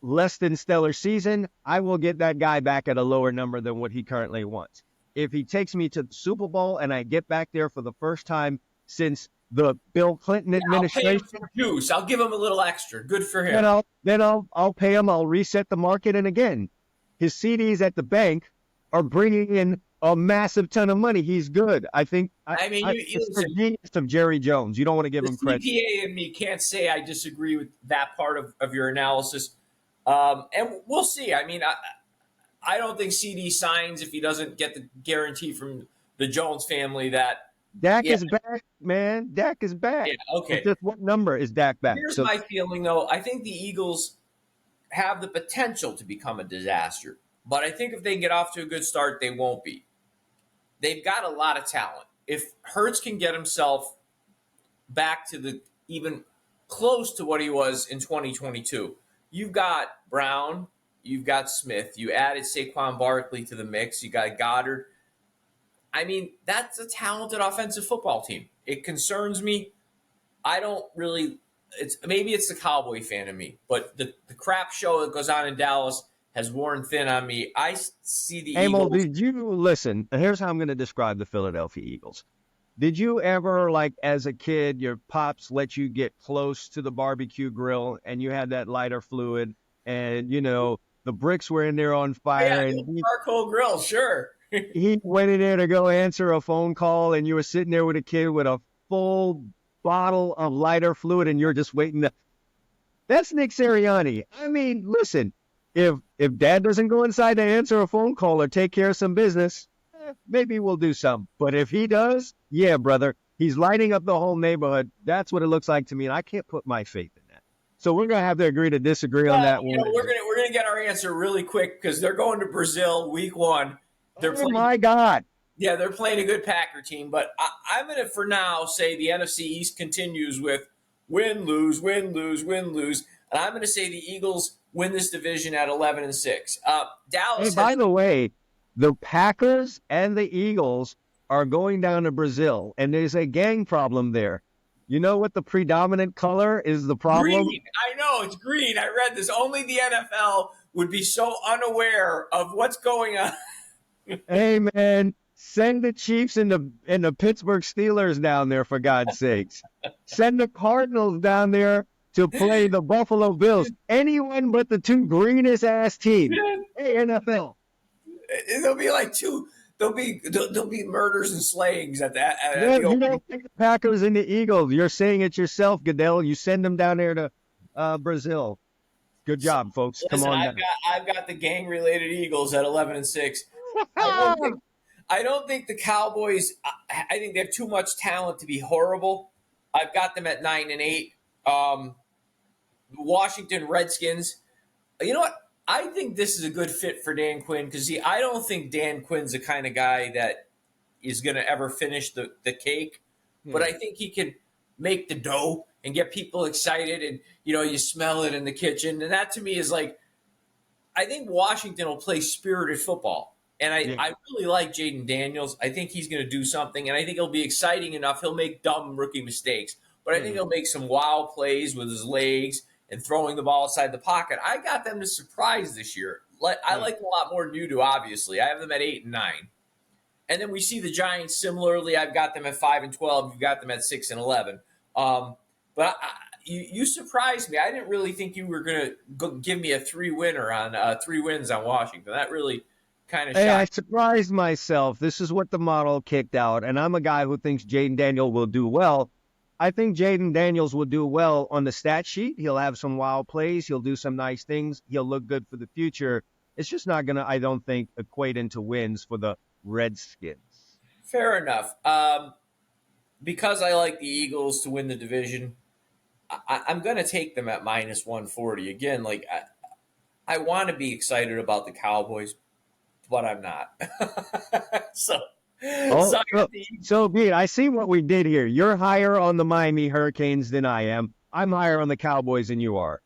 less than stellar season, I will get that guy back at a lower number than what he currently wants. If he takes me to the Super Bowl and I get back there for the first time since the Bill Clinton administration,
I'll pay him some juice. I'll give him a little extra. Good for him.
Then I'll pay him. I'll reset the market. And again, his CDs at the bank are bringing in a massive ton of money. He's good. I think. It's the genius of Jerry Jones. You don't want to give him credit.
The CPA and me can't say I disagree with that part of your analysis. And we'll see. I mean, I don't think CD signs if he doesn't get the guarantee from the Jones family that
Dak is back, man. Dak is back.
Yeah, okay.
It's just what number is Dak back?
Here's my feeling, though. I think the Eagles have the potential to become a disaster. But I think if they get off to a good start, they won't be. They've got a lot of talent. If Hurts can get himself back to the even close to what he was in 2022, you've got Brown, you've got Smith. You added Saquon Barkley to the mix. You got Goddard. I mean, that's a talented offensive football team. It concerns me. I don't really. Maybe it's the Cowboy fan in me, but the crap show that goes on in Dallas has worn thin on me. I see the
Emil,
Eagles.
did you listen? Here's how I'm going to describe the Philadelphia Eagles. Did you ever, like, as a kid, your pops let you get close to the barbecue grill and you had that lighter fluid and, the bricks were in there on fire and
Charcoal grill, sure.
he went in there to go answer a phone call and you were sitting there with a kid with a full bottle of lighter fluid and you're just waiting to... That's Nick Sirianni. I mean, listen, if dad doesn't go inside to answer a phone call or take care of some business, maybe we'll do some. But if he does, yeah, brother, he's lighting up the whole neighborhood. That's what it looks like to me, and I can't put my faith in that. So we're going to have to agree to disagree on that one.
We're gonna get our answer really quick because they're going to Brazil week 1.
My God.
Yeah, they're playing a good Packer team, but I'm going to, for now, say the NFC East continues with win, lose, win, lose, win, lose. And I'm going to say the Eagles win this division at 11-6. Dallas.
Hey, by the way, the Packers and the Eagles are going down to Brazil, and there's a gang problem there. You know what the predominant color is the problem?
Green. I know, it's green. I read this. Only the NFL would be so unaware of what's going on.
Hey, man, send the Chiefs and the Pittsburgh Steelers down there, for God's sakes. Send the Cardinals down there to play the Buffalo Bills. Anyone but the two greenest-ass teams. Hey, NFL.
There'll be like there'll be murders and slayings at that.
You don't think the Packers and the Eagles. You're saying it yourself, Goodell. You send them down there to Brazil. Good job, folks.
Listen,
Come on.
I've got the gang-related Eagles at 11-6. I don't think the Cowboys. I think they have too much talent to be horrible. I've got them at 9-8. Washington Redskins. You know what? I think this is a good fit for Dan Quinn because I don't think Dan Quinn's the kind of guy that is going to ever finish the cake, but I think he can make the dough and get people excited, and you smell it in the kitchen, and that to me is like, I think Washington will play spirited football. And I really like Jaden Daniels. I think he's going to do something, and I think he'll be exciting enough. He'll make dumb rookie mistakes, but I think he'll make some wild plays with his legs and throwing the ball outside the pocket. I got them to surprise this year. I like them a lot more than you do, obviously. I have them at 8-9. And then we see the Giants similarly. I've got them at 5-12. You've got them at 6-11. But you surprised me. I didn't really think you were going to give me a 3 wins on Washington. That really kind of shocked.
Hey, I surprised myself. This is what the model kicked out, and I'm a guy who thinks Jaden Daniels will do well. I think Jaden Daniels will do well on the stat sheet. He'll have some wild plays. He'll do some nice things. He'll look good for the future. It's just not going to, I don't think, equate into wins for the Redskins.
Fair enough. Because I like the Eagles to win the division, I'm going to take them at -140. Again, I want to be excited about the Cowboys, but I'm not.
So be it. I see what we did here. You're higher on the Miami Hurricanes than I am. I'm higher on the Cowboys than you are.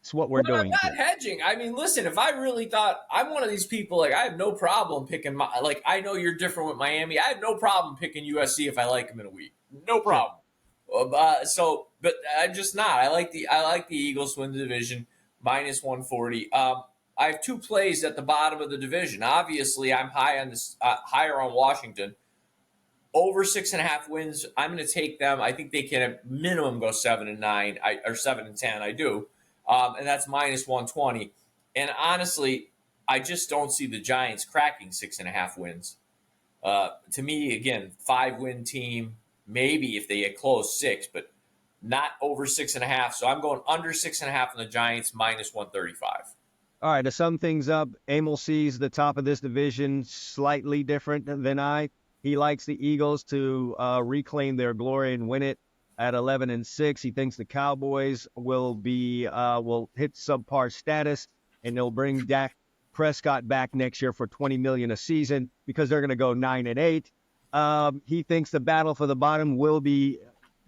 It's what we're doing.
I'm not hedging. I mean, listen, if I really thought I'm one of these people, I have no problem picking I know you're different with Miami. I have no problem picking USC if I like them in a week. No problem. But I'm just not. I like the Eagles to win the division -140. I have 2 plays at the bottom of the division. Obviously, I'm higher on Washington. Over 6.5 wins, I'm going to take them. I think they can at minimum go 7-9 or 7-10. I do, and that's -120. And honestly, I just don't see the Giants cracking 6.5 wins. To me, again, 5-win team. Maybe if they get close 6, but not over 6.5. So I'm going under 6.5 on the Giants -135.
All right, to sum things up, Emil sees the top of this division slightly different than I. He likes the Eagles to reclaim their glory and win it at 11-6. He thinks the Cowboys will hit subpar status, and they'll bring Dak Prescott back next year for $20 million a season because they're going to go 9-8. He thinks the battle for the bottom will be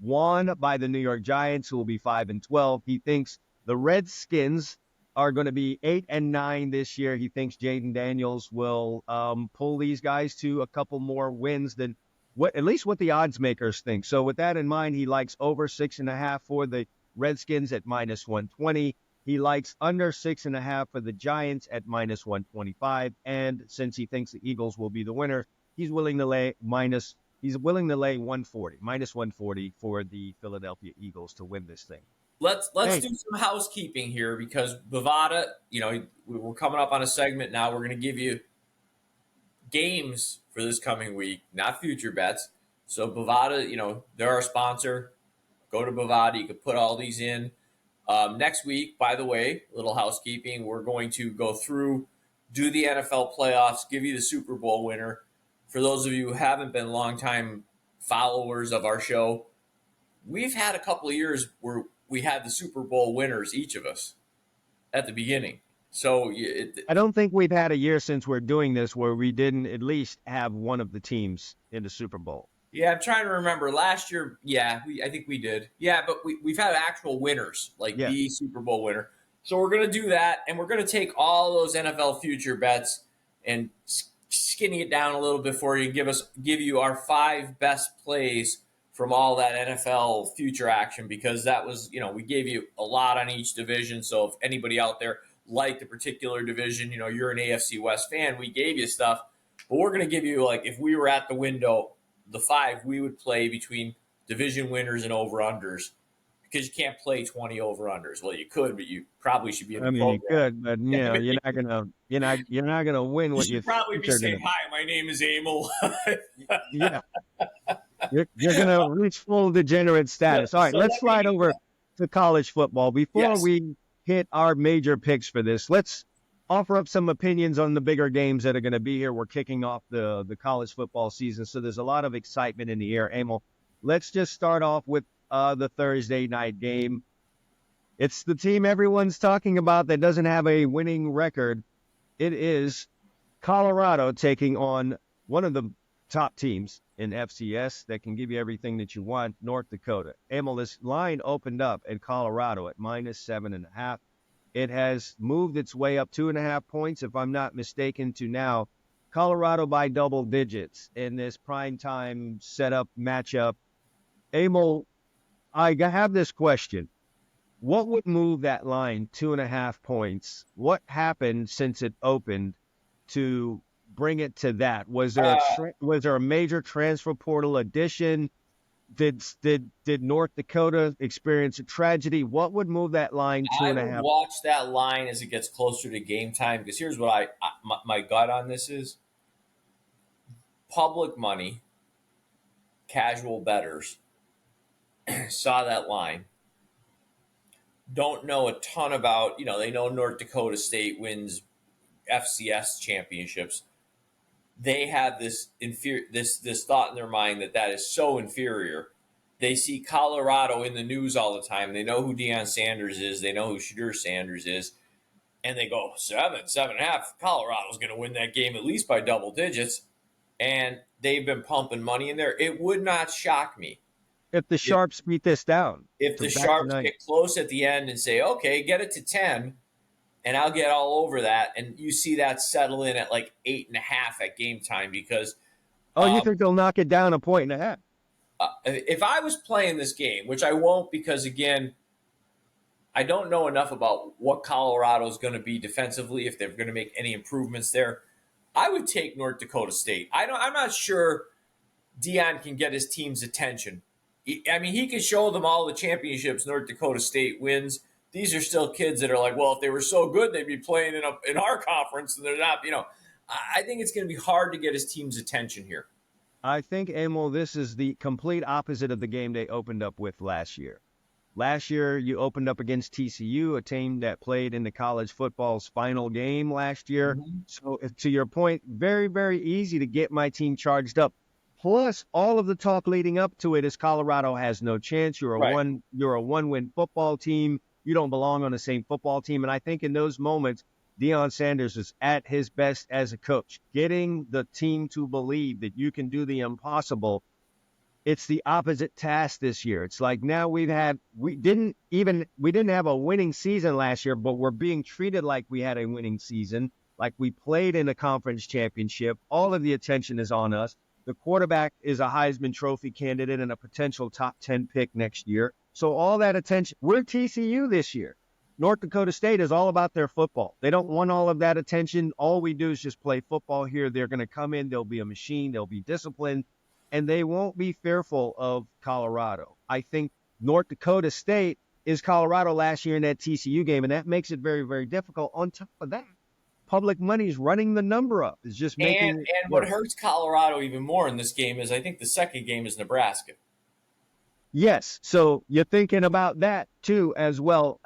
won by the New York Giants, who will be 5-12. He thinks the Redskins are going to be 8-9 this year. He thinks Jaden Daniels will pull these guys to a couple more wins than at least what the odds makers think. So with that in mind, he likes over 6.5 for the Redskins at -120. He likes under 6.5 for the Giants at -125. And since he thinks the Eagles will be the winner, he's willing to lay -140 for the Philadelphia Eagles to win this thing.
Let's do some housekeeping here, because Bovada, we're coming up on a segment now. We're going to give you games for this coming week, not future bets. So Bovada, they're our sponsor. Go to Bovada. You can put all these in. Next week, by the way, little housekeeping, we're going to go through, do the NFL playoffs, give you the Super Bowl winner. For those of you who haven't been longtime followers of our show, we've had a couple of years where we had the Super Bowl winners, each of us, at the beginning. So
I don't think we've had a year since we're doing this where we didn't at least have one of the teams in the Super Bowl.
Yeah, I'm trying to remember. Last year, I think we did. Yeah, but we've had actual winners, like the Super Bowl winner. So we're going to do that, and we're going to take all those NFL future bets and skinny it down a little bit for you and give you our 5 best plays from all that NFL future action, because that was, we gave you a lot on each division. So if anybody out there liked a particular division, you're an AFC West fan, we gave you stuff. But we're going to give you, like, if we were at the window, the 5 we would play between division winners and over-unders, because you can't play 20 over-unders. Well, you could, but you probably should be in the program.
You could, but you're not gonna win what you
should probably be saying, "Hi, my name is Emil."
Yeah. You're going to reach full degenerate status. All right, let's slide over to college football. Before we hit our major picks for this, let's offer up some opinions on the bigger games that are going to be here. We're kicking off the college football season, so there's a lot of excitement in the air. Emil, let's just start off with the Thursday night game. It's the team everyone's talking about that doesn't have a winning record. It is Colorado taking on one of the top teams in FCS that can give you everything that you want, North Dakota. Emil, this line opened up at Colorado at -7.5. It has moved its way up 2.5 points, if I'm not mistaken, to now Colorado by double digits in this primetime setup matchup. Emil, I have this question. What would move that line 2.5 points? What happened since it opened to bring it to that? Was there a major transfer portal addition? Did North Dakota experience a tragedy? What would move that line 2.5?
I would watch that line as it gets closer to game time, because here's what my gut on this is: public money, casual bettors saw that line. Don't know a ton about, they know North Dakota State wins FCS championships. They have this thought in their mind that is so inferior. They see Colorado in the news all the time. They know who Deion Sanders is. They know who Shedeur Sanders is. And they go, 7.5. Colorado's going to win that game at least by double digits. And they've been pumping money in there. It would not shock me
if the Sharps beat this down.
If the Sharps get close at the end and say, okay, get it to 10, and I'll get all over that. And you see that settle in at like 8.5 at game time, because
you think they'll knock it down 1.5?
If I was playing this game, which I won't, because again, I don't know enough about what Colorado is going to be defensively, if they're going to make any improvements there, I would take North Dakota State. I'm not sure Deion can get his team's attention. I mean, he can show them all the championships North Dakota State wins. These are still kids that are like, well, if they were so good, they'd be playing in our conference, and they're not. I think it's going to be hard to get his team's attention here.
I think, Emil, this is the complete opposite of the game they opened up with last year. Last year, you opened up against TCU, a team that played in the college football's final game last year. Mm-hmm. So, to your point, very, very easy to get my team charged up. Plus, all of the talk leading up to it is Colorado has no chance. You're a one-win football team. You don't belong on the same football team. And I think in those moments, Deion Sanders is at his best as a coach, getting the team to believe that you can do the impossible. it's the opposite task this year. It's like now we didn't have a winning season last year, but we're being treated like we had a winning season, like we played in a conference championship. All of the attention is on us. The quarterback is a Heisman Trophy candidate and a potential top 10 pick next year. So all that attention, we're TCU this year. North Dakota State is all about their football. They don't want all of that attention. All we do is just play football here. They're going to come in. They'll be a machine. They'll be disciplined. And they won't be fearful of Colorado. I think North Dakota State is Colorado last year in that TCU game, and that makes it very, very difficult. On top of that, public money is running the number up. It's just making
and what hurts Colorado even more in this game is I think the second game is Nebraska.
Yes, so you're thinking about that too as well.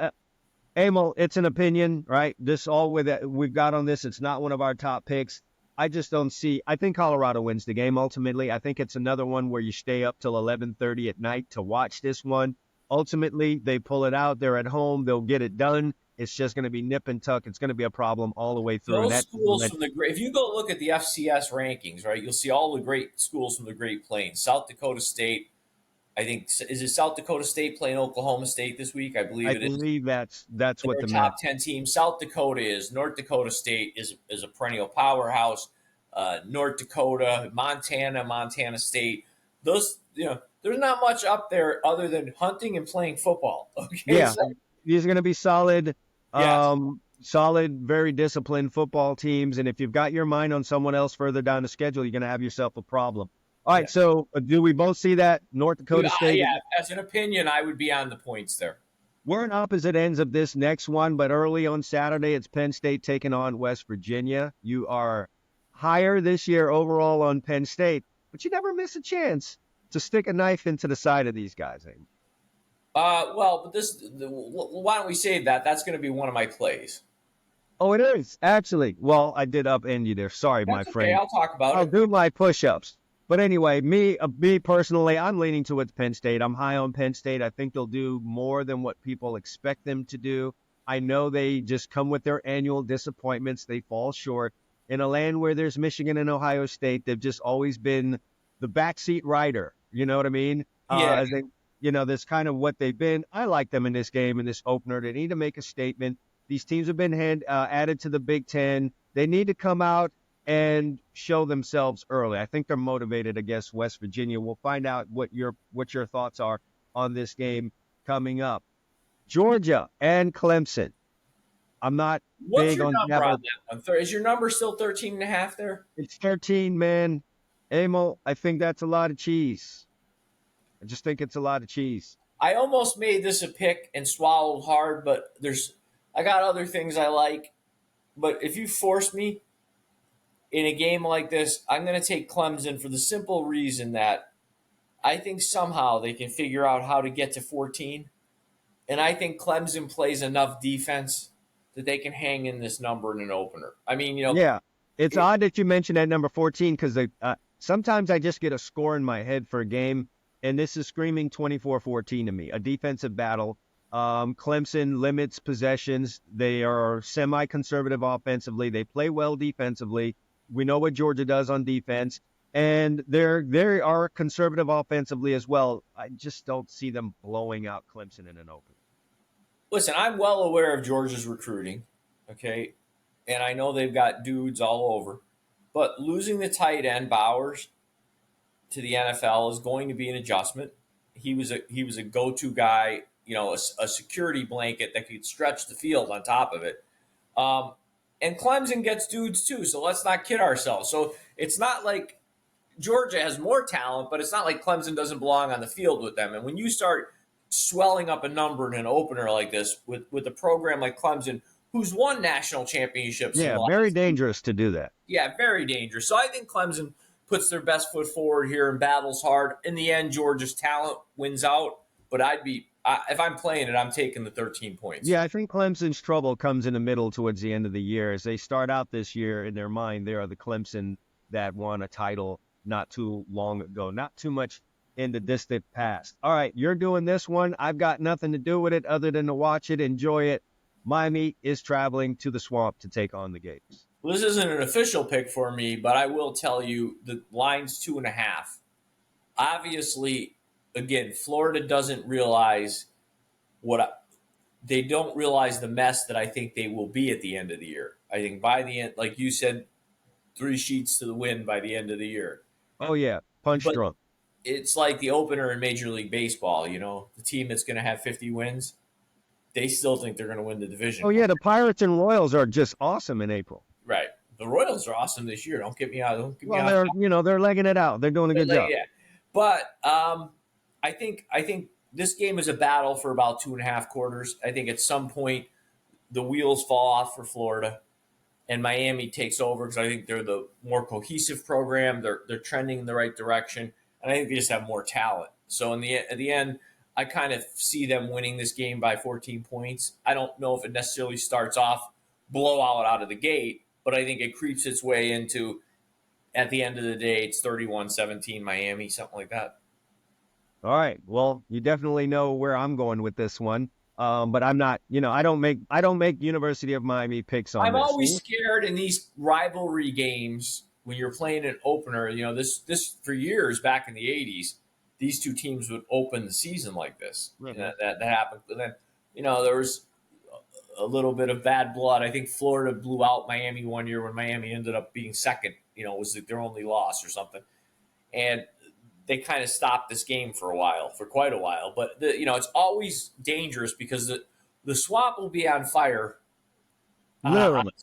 Emil, it's an opinion, right? This all with it we've got on this. It's not one of our top picks. I just don't see. I think Colorado wins the game ultimately. I think it's another one where you stay up till 11:30 at night to watch this one. Ultimately, they pull it out. They're at home. They'll get it done. It's just going to be nip and tuck. It's going to be a problem all the way through.
Those schools from the great. If you go look at the FCS rankings, right, you'll see all the great schools from the Great Plains. South Dakota State. I think is it South Dakota State playing Oklahoma State this week? I believe it is.
I believe that's what the
top 10 team. South Dakota is. North Dakota State is a perennial powerhouse. North Dakota, Montana State. Those there's not much up there other than hunting and playing football. Okay.
Yeah, these are going to be solid.
Yes.
Solid, very disciplined football teams. And if you've got your mind on someone else further down the schedule, you're going to have yourself a problem. All right, so do we both see that? North Dakota State?
Yeah, as an opinion, I would be on the points there.
We're on opposite ends of this next one, but early on Saturday, it's Penn State taking on West Virginia. You are higher this year overall on Penn State, but you never miss a chance to stick a knife into the side of these guys.
But why don't we save that? That's going to be one of my plays.
Oh, it is, actually. Well, I did upend you there. Sorry, my friend.
Okay, I'll talk about it.
I'll do my push-ups. But anyway, me personally, I'm leaning towards Penn State. I'm high on Penn State. I think they'll do more than what people expect them to do. I know they just come with their annual disappointments. They fall short. In a land where there's Michigan and Ohio State, they've just always been the backseat rider. You know what I mean?
Yeah.
That's kind of what they've been. I like them in this game, in this opener. They need to make a statement. These teams have been added to the Big Ten. They need to come out and show themselves early. I think they're motivated against West Virginia. We'll find out what your thoughts are on this game coming up. Georgia and Clemson. I'm not
What's
big
your
on
number on that one? Is your number still 13.5 there?
It's 13, man. Emil, I think that's a lot of cheese. I just think it's a lot of cheese.
I almost made this a pick and swallowed hard, but I got other things I like. But if you force me, in a game like this, I'm going to take Clemson for the simple reason that I think somehow they can figure out how to get to 14. And I think Clemson plays enough defense that they can hang in this number in an opener. I mean,
Yeah, it's odd that you mentioned that number 14 because sometimes I just get a score in my head for a game, and this is screaming 24-14 to me, a defensive battle. Clemson limits possessions. They are semi-conservative offensively. They play well defensively. We know what Georgia does on defense, and they are conservative offensively as well. I just don't see them blowing out Clemson in an open.
Listen, I'm well aware of Georgia's recruiting, okay, and I know they've got dudes all over, but losing the tight end Bowers to the NFL is going to be an adjustment. He was a go-to guy, a security blanket that could stretch the field on top of it. And Clemson gets dudes too, so let's not kid ourselves. So it's not like Georgia has more talent, but it's not like Clemson doesn't belong on the field with them. And when you start swelling up a number in an opener like this with a program like Clemson, who's won national championships.
Yeah, very dangerous to do that.
Yeah, very dangerous. So I think Clemson puts their best foot forward here and battles hard. In the end, Georgia's talent wins out, but if I'm playing it, I'm taking the 13 points.
Yeah, I think Clemson's trouble comes in the middle towards the end of the year. As they start out this year, in their mind, they are the Clemson that won a title not too long ago, not too much in the distant past. All right, you're doing this one. I've got nothing to do with it other than to watch it, enjoy it. Miami is traveling to the Swamp to take on the Gators.
Well, this isn't an official pick for me, but I will tell you the line's 2.5. obviously, again, Florida doesn't realize they don't realize the mess that I think they will be at the end of the year. I think by the end, like you said, 3 sheets to the wind by the end of the year.
Oh yeah, punch
But
drunk.
it's like the opener in Major League Baseball. The team that's going to have 50 wins, they still think they're going to win the
Oh
division.
yeah, the Pirates and Royals are just awesome in April.
Right. The Royals are awesome this year. Don't get me out. Don't get me
Well,
out.
they're legging it out. They're doing a good job.
Yeah. But I think this game is a battle for about 2.5 quarters. I think at some point the wheels fall off for Florida, and Miami takes over because I think they're the more cohesive program. They're trending in the right direction, and I think they just have more talent. So at the end, I kind of see them winning this game by 14 points. I don't know if it necessarily starts off blowout out of the gate, but I think it creeps its way into, at the end of the day, it's 31-17 Miami, something like that.
All right. Well, you definitely know where I'm going with this one. But I'm not. I don't make University of Miami picks on
I'm
this.
always scared in these rivalry games when you're playing an opener. This for years back in the '80s, these two teams would open the season like this.
Mhm.
That happened. But then, there was a little bit of bad blood. I think Florida blew out Miami one year when Miami ended up being second. It was their only loss or something, and they kind of stopped this game for quite a while. But it's always dangerous because the swamp will be on fire on
Literally.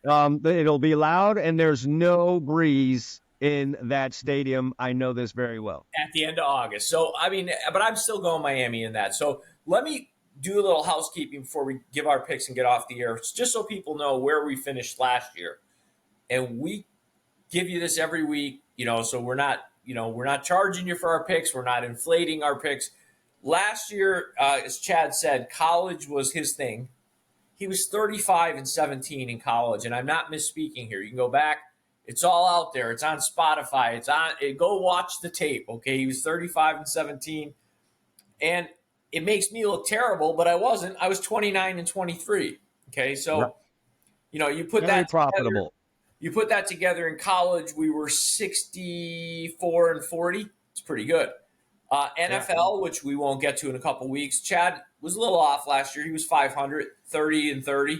Saturday.
It'll be loud, and there's no breeze in that stadium. I know this very well.
At the end of August. So, but I'm still going Miami in that. So let me do a little housekeeping before we give our picks and get off the air, just so people know where we finished last year. And we give you this every week, so we're not charging you for our picks. We're not inflating our picks. Last year, as Chad said, college was his thing. He was 35-17 in college, and I'm not misspeaking here. You can go back. It's all out there. It's on Spotify. Go watch the tape, okay? He was 35-17, and it makes me look terrible, but I wasn't. I was 29-23, okay? So, you put
Very
that
profitable.
together. You put that together in college, we were 64-40. It's pretty good. NFL, which we won't get to in a couple weeks. Chad was a little off last year. He was 500, 30-30.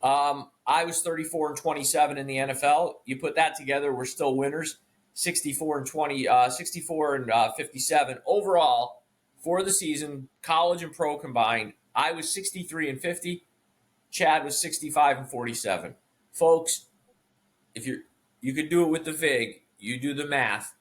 I was 34-27 in the NFL. You put that together, we're still winners. 64-20, 64-57 overall for the season, college and pro combined. I was 63-50. Chad was 65-47. Folks, if you could do it with the VIG, you do the math.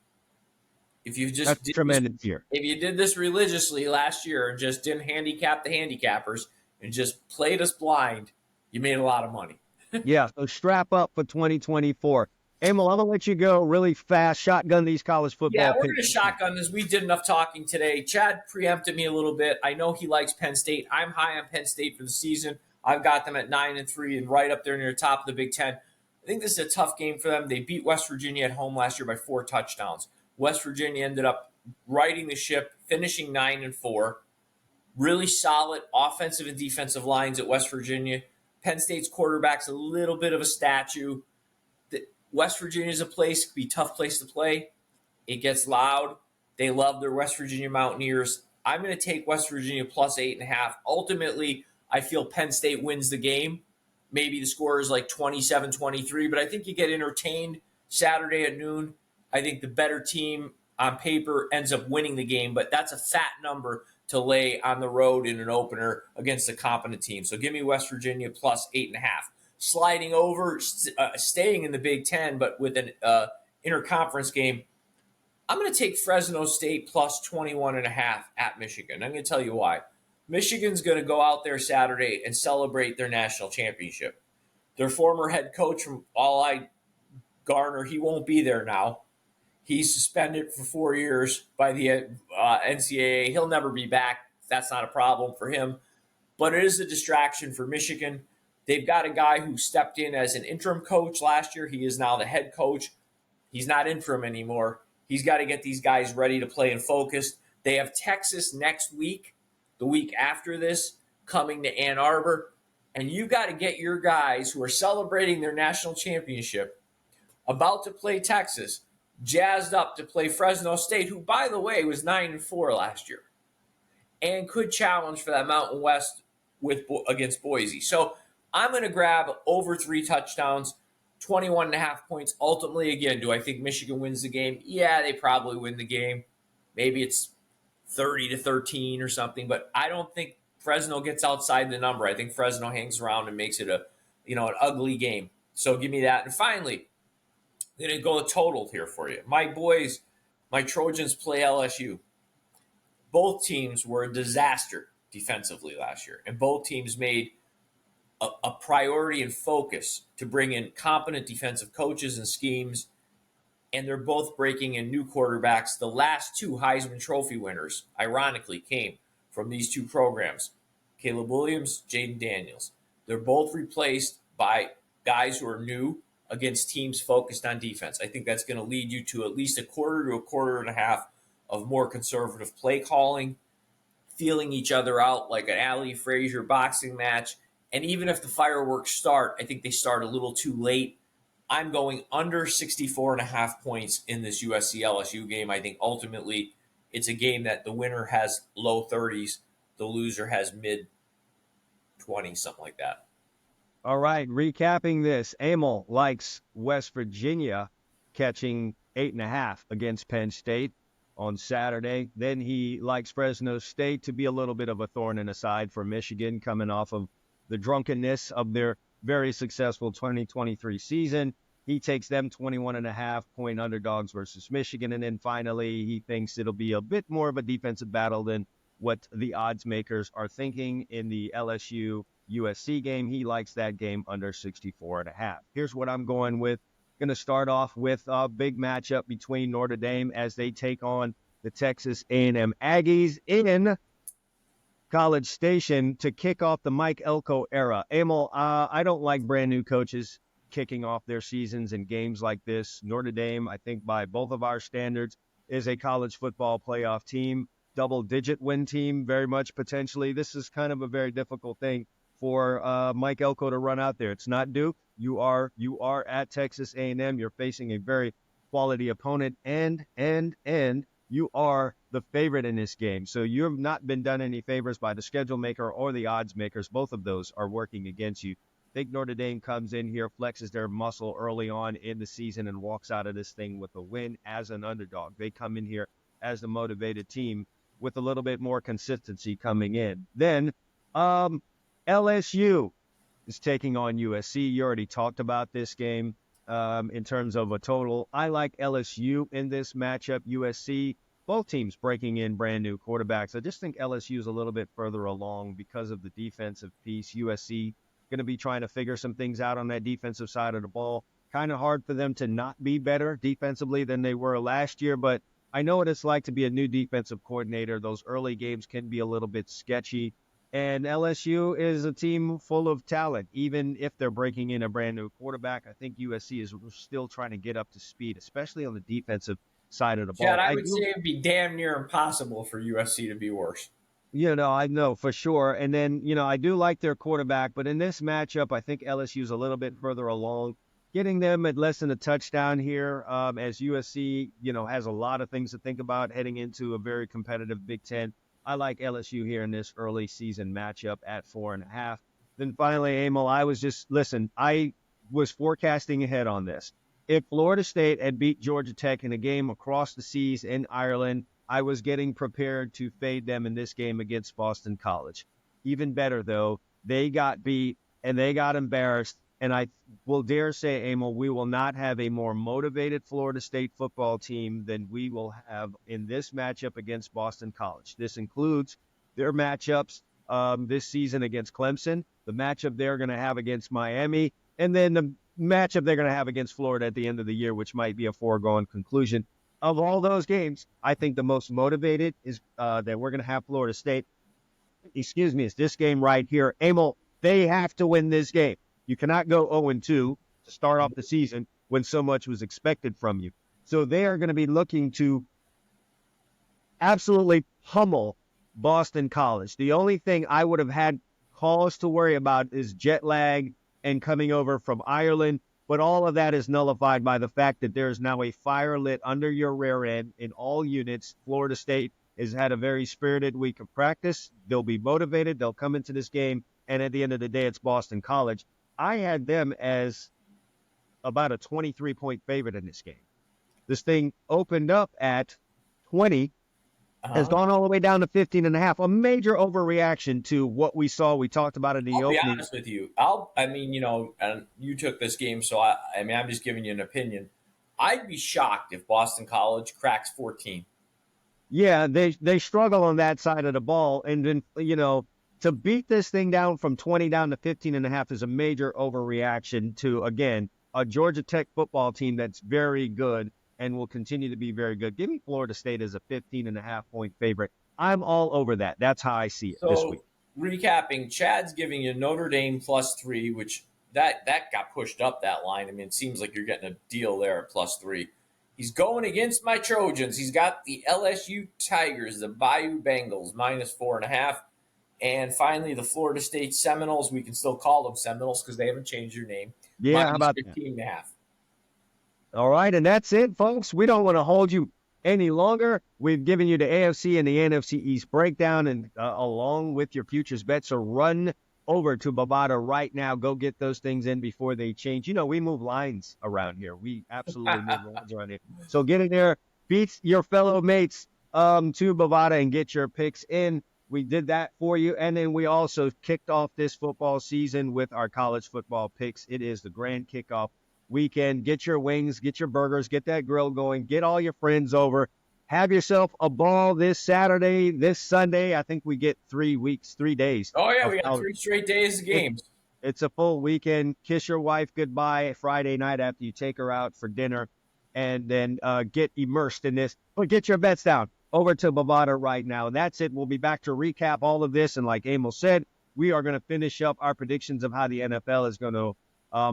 If you just
That's tremendous here.
If you did this religiously last year and just didn't handicap the handicappers and just played us blind, you made a lot of money.
Yeah, so strap up for 2024. Emil, I'm going to let you go really fast, shotgun these college football
Yeah, we're
picks.
going to shotgun this. We did enough talking today. Chad preempted me a little bit. I know he likes Penn State. I'm high on Penn State for the season. I've got them at 9-3 and right up there near the top of the Big Ten. I think this is a tough game for them. They beat West Virginia at home last year by 4 touchdowns. West Virginia ended up righting the ship, finishing 9-4. Really solid offensive and defensive lines at West Virginia. Penn State's quarterback's a little bit of a statue. West Virginia is a place, it could be a tough place to play. It gets loud. They love their West Virginia Mountaineers. I'm going to take West Virginia plus 8.5. Ultimately, I feel Penn State wins the game. Maybe the score is like 27-23, but I think you get entertained Saturday at noon. I think the better team on paper ends up winning the game, but that's a fat number to lay on the road in an opener against a competent team. So give me West Virginia plus 8.5. Sliding over, staying in the Big Ten, but with an interconference game, I'm going to take Fresno State plus 21.5 at Michigan. I'm going to tell you why. Michigan's going to go out there Saturday and celebrate their national championship. Their former head coach, from all I garner, he won't be there now. He's suspended for 4 years by the NCAA. He'll never be back. That's not a problem for him. But it is a distraction for Michigan. They've got a guy who stepped in as an interim coach last year. He is now the head coach. He's not interim anymore. He's got to get these guys ready to play and focused. They have Texas next week, the week after this, coming to Ann Arbor. And you got to get your guys who are celebrating their national championship, about to play Texas, jazzed up to play Fresno State, who, by the way, was 9-4 last year and could challenge for that Mountain West against Boise. So I'm going to grab over 3 touchdowns, 21.5 points. Ultimately, again, do I think Michigan wins the game? Yeah, they probably win the game. Maybe it's 30-13 or something, but I don't think Fresno gets outside the number. I think Fresno hangs around and makes it an ugly game. So give me that. And finally, I'm going to go a total here for you. My boys, my Trojans play LSU. Both teams were a disaster defensively last year, and both teams made a priority and focus to bring in competent defensive coaches and schemes, and they're both breaking in new quarterbacks. The last 2 Heisman Trophy winners, ironically, came from these 2 programs, Caleb Williams, Jaden Daniels. They're both replaced by guys who are new against teams focused on defense. I think that's going to lead you to at least a quarter to a quarter and a half of more conservative play calling, feeling each other out like an Ali Frazier boxing match. And even if the fireworks start, I think they start a little too late. I'm going under 64.5 points in this USC LSU game. I think ultimately it's a game that the winner has low 30s, the loser has mid 20s, something like that.
All right, recapping this, Emil likes West Virginia catching 8.5 against Penn State on Saturday. Then he likes Fresno State to be a little bit of a thorn in the side for Michigan, coming off of the drunkenness of their very successful 2023 season. He takes them 21.5-point underdogs versus Michigan. And then finally, he thinks it'll be a bit more of a defensive battle than what the odds makers are thinking in the LSU USC game. He likes that game under 64.5. Here's what I'm going with. Going to start off with a big matchup between Notre Dame as they take on the Texas A&M Aggies in College Station to kick off the Mike Elko era. Emil, I don't like brand new coaches kicking off their seasons in games like this. Notre Dame, I think by both of our standards, is a college football playoff team, double-digit win team, very much potentially. This is kind of a very difficult thing for Mike Elko to run out there. It's not Duke. You are at Texas A&M. You're facing a very quality opponent, and you are the favorite in this game. So you have not been done any favors by the schedule maker or the odds makers. Both of those are working against you. I think Notre Dame comes in here, flexes their muscle early on in the season, and walks out of this thing with a win as an underdog. They come in here as the motivated team with a little bit more consistency coming in. Then LSU is taking on USC. You already talked about this game in terms of a total. I like LSU in this matchup. USC, both teams breaking in brand new quarterbacks. I just think LSU is a little bit further along because of the defensive piece. USC going to be trying to figure some things out on that defensive side of the ball. Kind of hard for them to not be better defensively than they were last year, but I know what it's like to be a new defensive coordinator. Those early games can be a little bit sketchy. And LSU is a team full of talent. Even if they're breaking in a brand new quarterback, I think USC is still trying to get up to speed, especially on the defensive side of the ball.
Chad, I would say it'd be damn near impossible for USC to be worse.
I know for sure. And then, I do like their quarterback, but in this matchup, I think LSU is a little bit further along. Getting them at less than a touchdown here as USC, has a lot of things to think about heading into a very competitive Big Ten. I like LSU here in this early season matchup at 4.5. Then finally, Emil, I was forecasting ahead on this. If Florida State had beat Georgia Tech in a game across the seas in Ireland, I was getting prepared to fade them in this game against Boston College. Even better, though, they got beat and they got embarrassed. And I will dare say, Emil, we will not have a more motivated Florida State football team than we will have in this matchup against Boston College. This includes their matchups this season against Clemson, the matchup they're going to have against Miami, and then the matchup they're going to have against Florida at the end of the year, which might be a foregone conclusion. Of all those games, I think the most motivated is that we're going to have Florida State. It's this game right here. Emil, they have to win this game. You cannot go 0-2 to start off the season when so much was expected from you. So they are going to be looking to absolutely pummel Boston College. The only thing I would have had cause to worry about is jet lag and coming over from Ireland. But all of that is nullified by the fact that there is now a fire lit under your rear end in all units. Florida State has had a very spirited week of practice. They'll be motivated. They'll come into this game. And at the end of the day, it's Boston College. I had them as about a 23-point favorite in this game. This thing opened up at 20, has gone all the way down to 15.5. A major overreaction to what we saw. We talked about it in the
I'll
opening.
be honest with you. And you took this game, so I'm just giving you an opinion. I'd be shocked if Boston College cracks 14.
Yeah, they struggle on that side of the ball. And then, to beat this thing down from 20 down to 15.5 is a major overreaction to, again, a Georgia Tech football team that's very good and will continue to be very good. Give me Florida State as a 15.5-point favorite. I'm all over that. That's how I see it this week.
Recapping, Chad's giving you Notre Dame +3, which that got pushed up that line. I mean, it seems like you're getting a deal there at +3. He's going against my Trojans. He's got the LSU Tigers, the Bayou Bengals, -4.5. And finally, the Florida State Seminoles. We can still call them Seminoles because they haven't changed their name.
Yeah, how about
15.5.
All right, and that's it, folks. We don't want to hold you any longer. We've given you the AFC and the NFC East breakdown, and along with your futures bets. So run over to Bovada right now. Go get those things in before they change. We move lines around here. We absolutely move lines around here. So get in there, beat your fellow mates to Bovada and get your picks in. We did that for you, and then we also kicked off this football season with our college football picks. It is the grand kickoff weekend. Get your wings, get your burgers, get that grill going, get all your friends over. Have yourself a ball this Saturday, this Sunday. I think we get 3 days.
Oh, yeah, we got 3 straight days of games.
It's a full weekend. Kiss your wife goodbye Friday night after you take her out for dinner, and then get immersed in this. But get your bets down over to Bovada right now. And that's it. We'll be back to recap all of this. And like Emil said, we are going to finish up our predictions of how the NFL is going to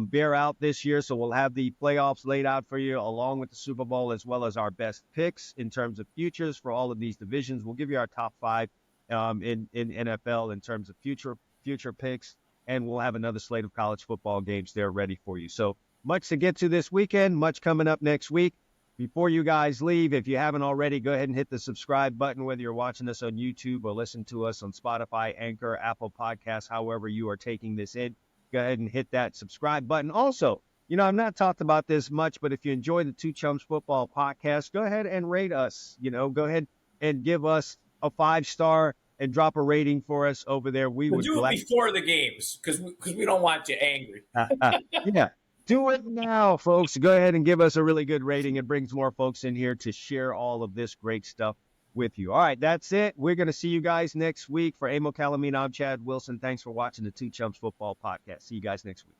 bear out this year. So we'll have the playoffs laid out for you along with the Super Bowl, as well as our best picks in terms of futures for all of these divisions. We'll give you our top 5 in NFL in terms of future picks. And we'll have another slate of college football games there ready for you. So much to get to this weekend, much coming up next week. Before you guys leave, if you haven't already, go ahead and hit the subscribe button, whether you're watching us on YouTube or listen to us on Spotify, Anchor, Apple Podcasts, however you are taking this in. Go ahead and hit that subscribe button. Also, I've not talked about this much, but if you enjoy the Two Chumps Football Podcast, go ahead and rate us. Go ahead and give us a 5-star and drop a rating for us over there.
We'll do it before the games because we don't want you angry.
Yeah. Do it now, folks. Go ahead and give us a really good rating. It brings more folks in here to share all of this great stuff with you. All right, that's it. We're going to see you guys next week. For Emil Calomino, I'm Chad Wilson. Thanks for watching the Two Chumps Football Podcast. See you guys next week.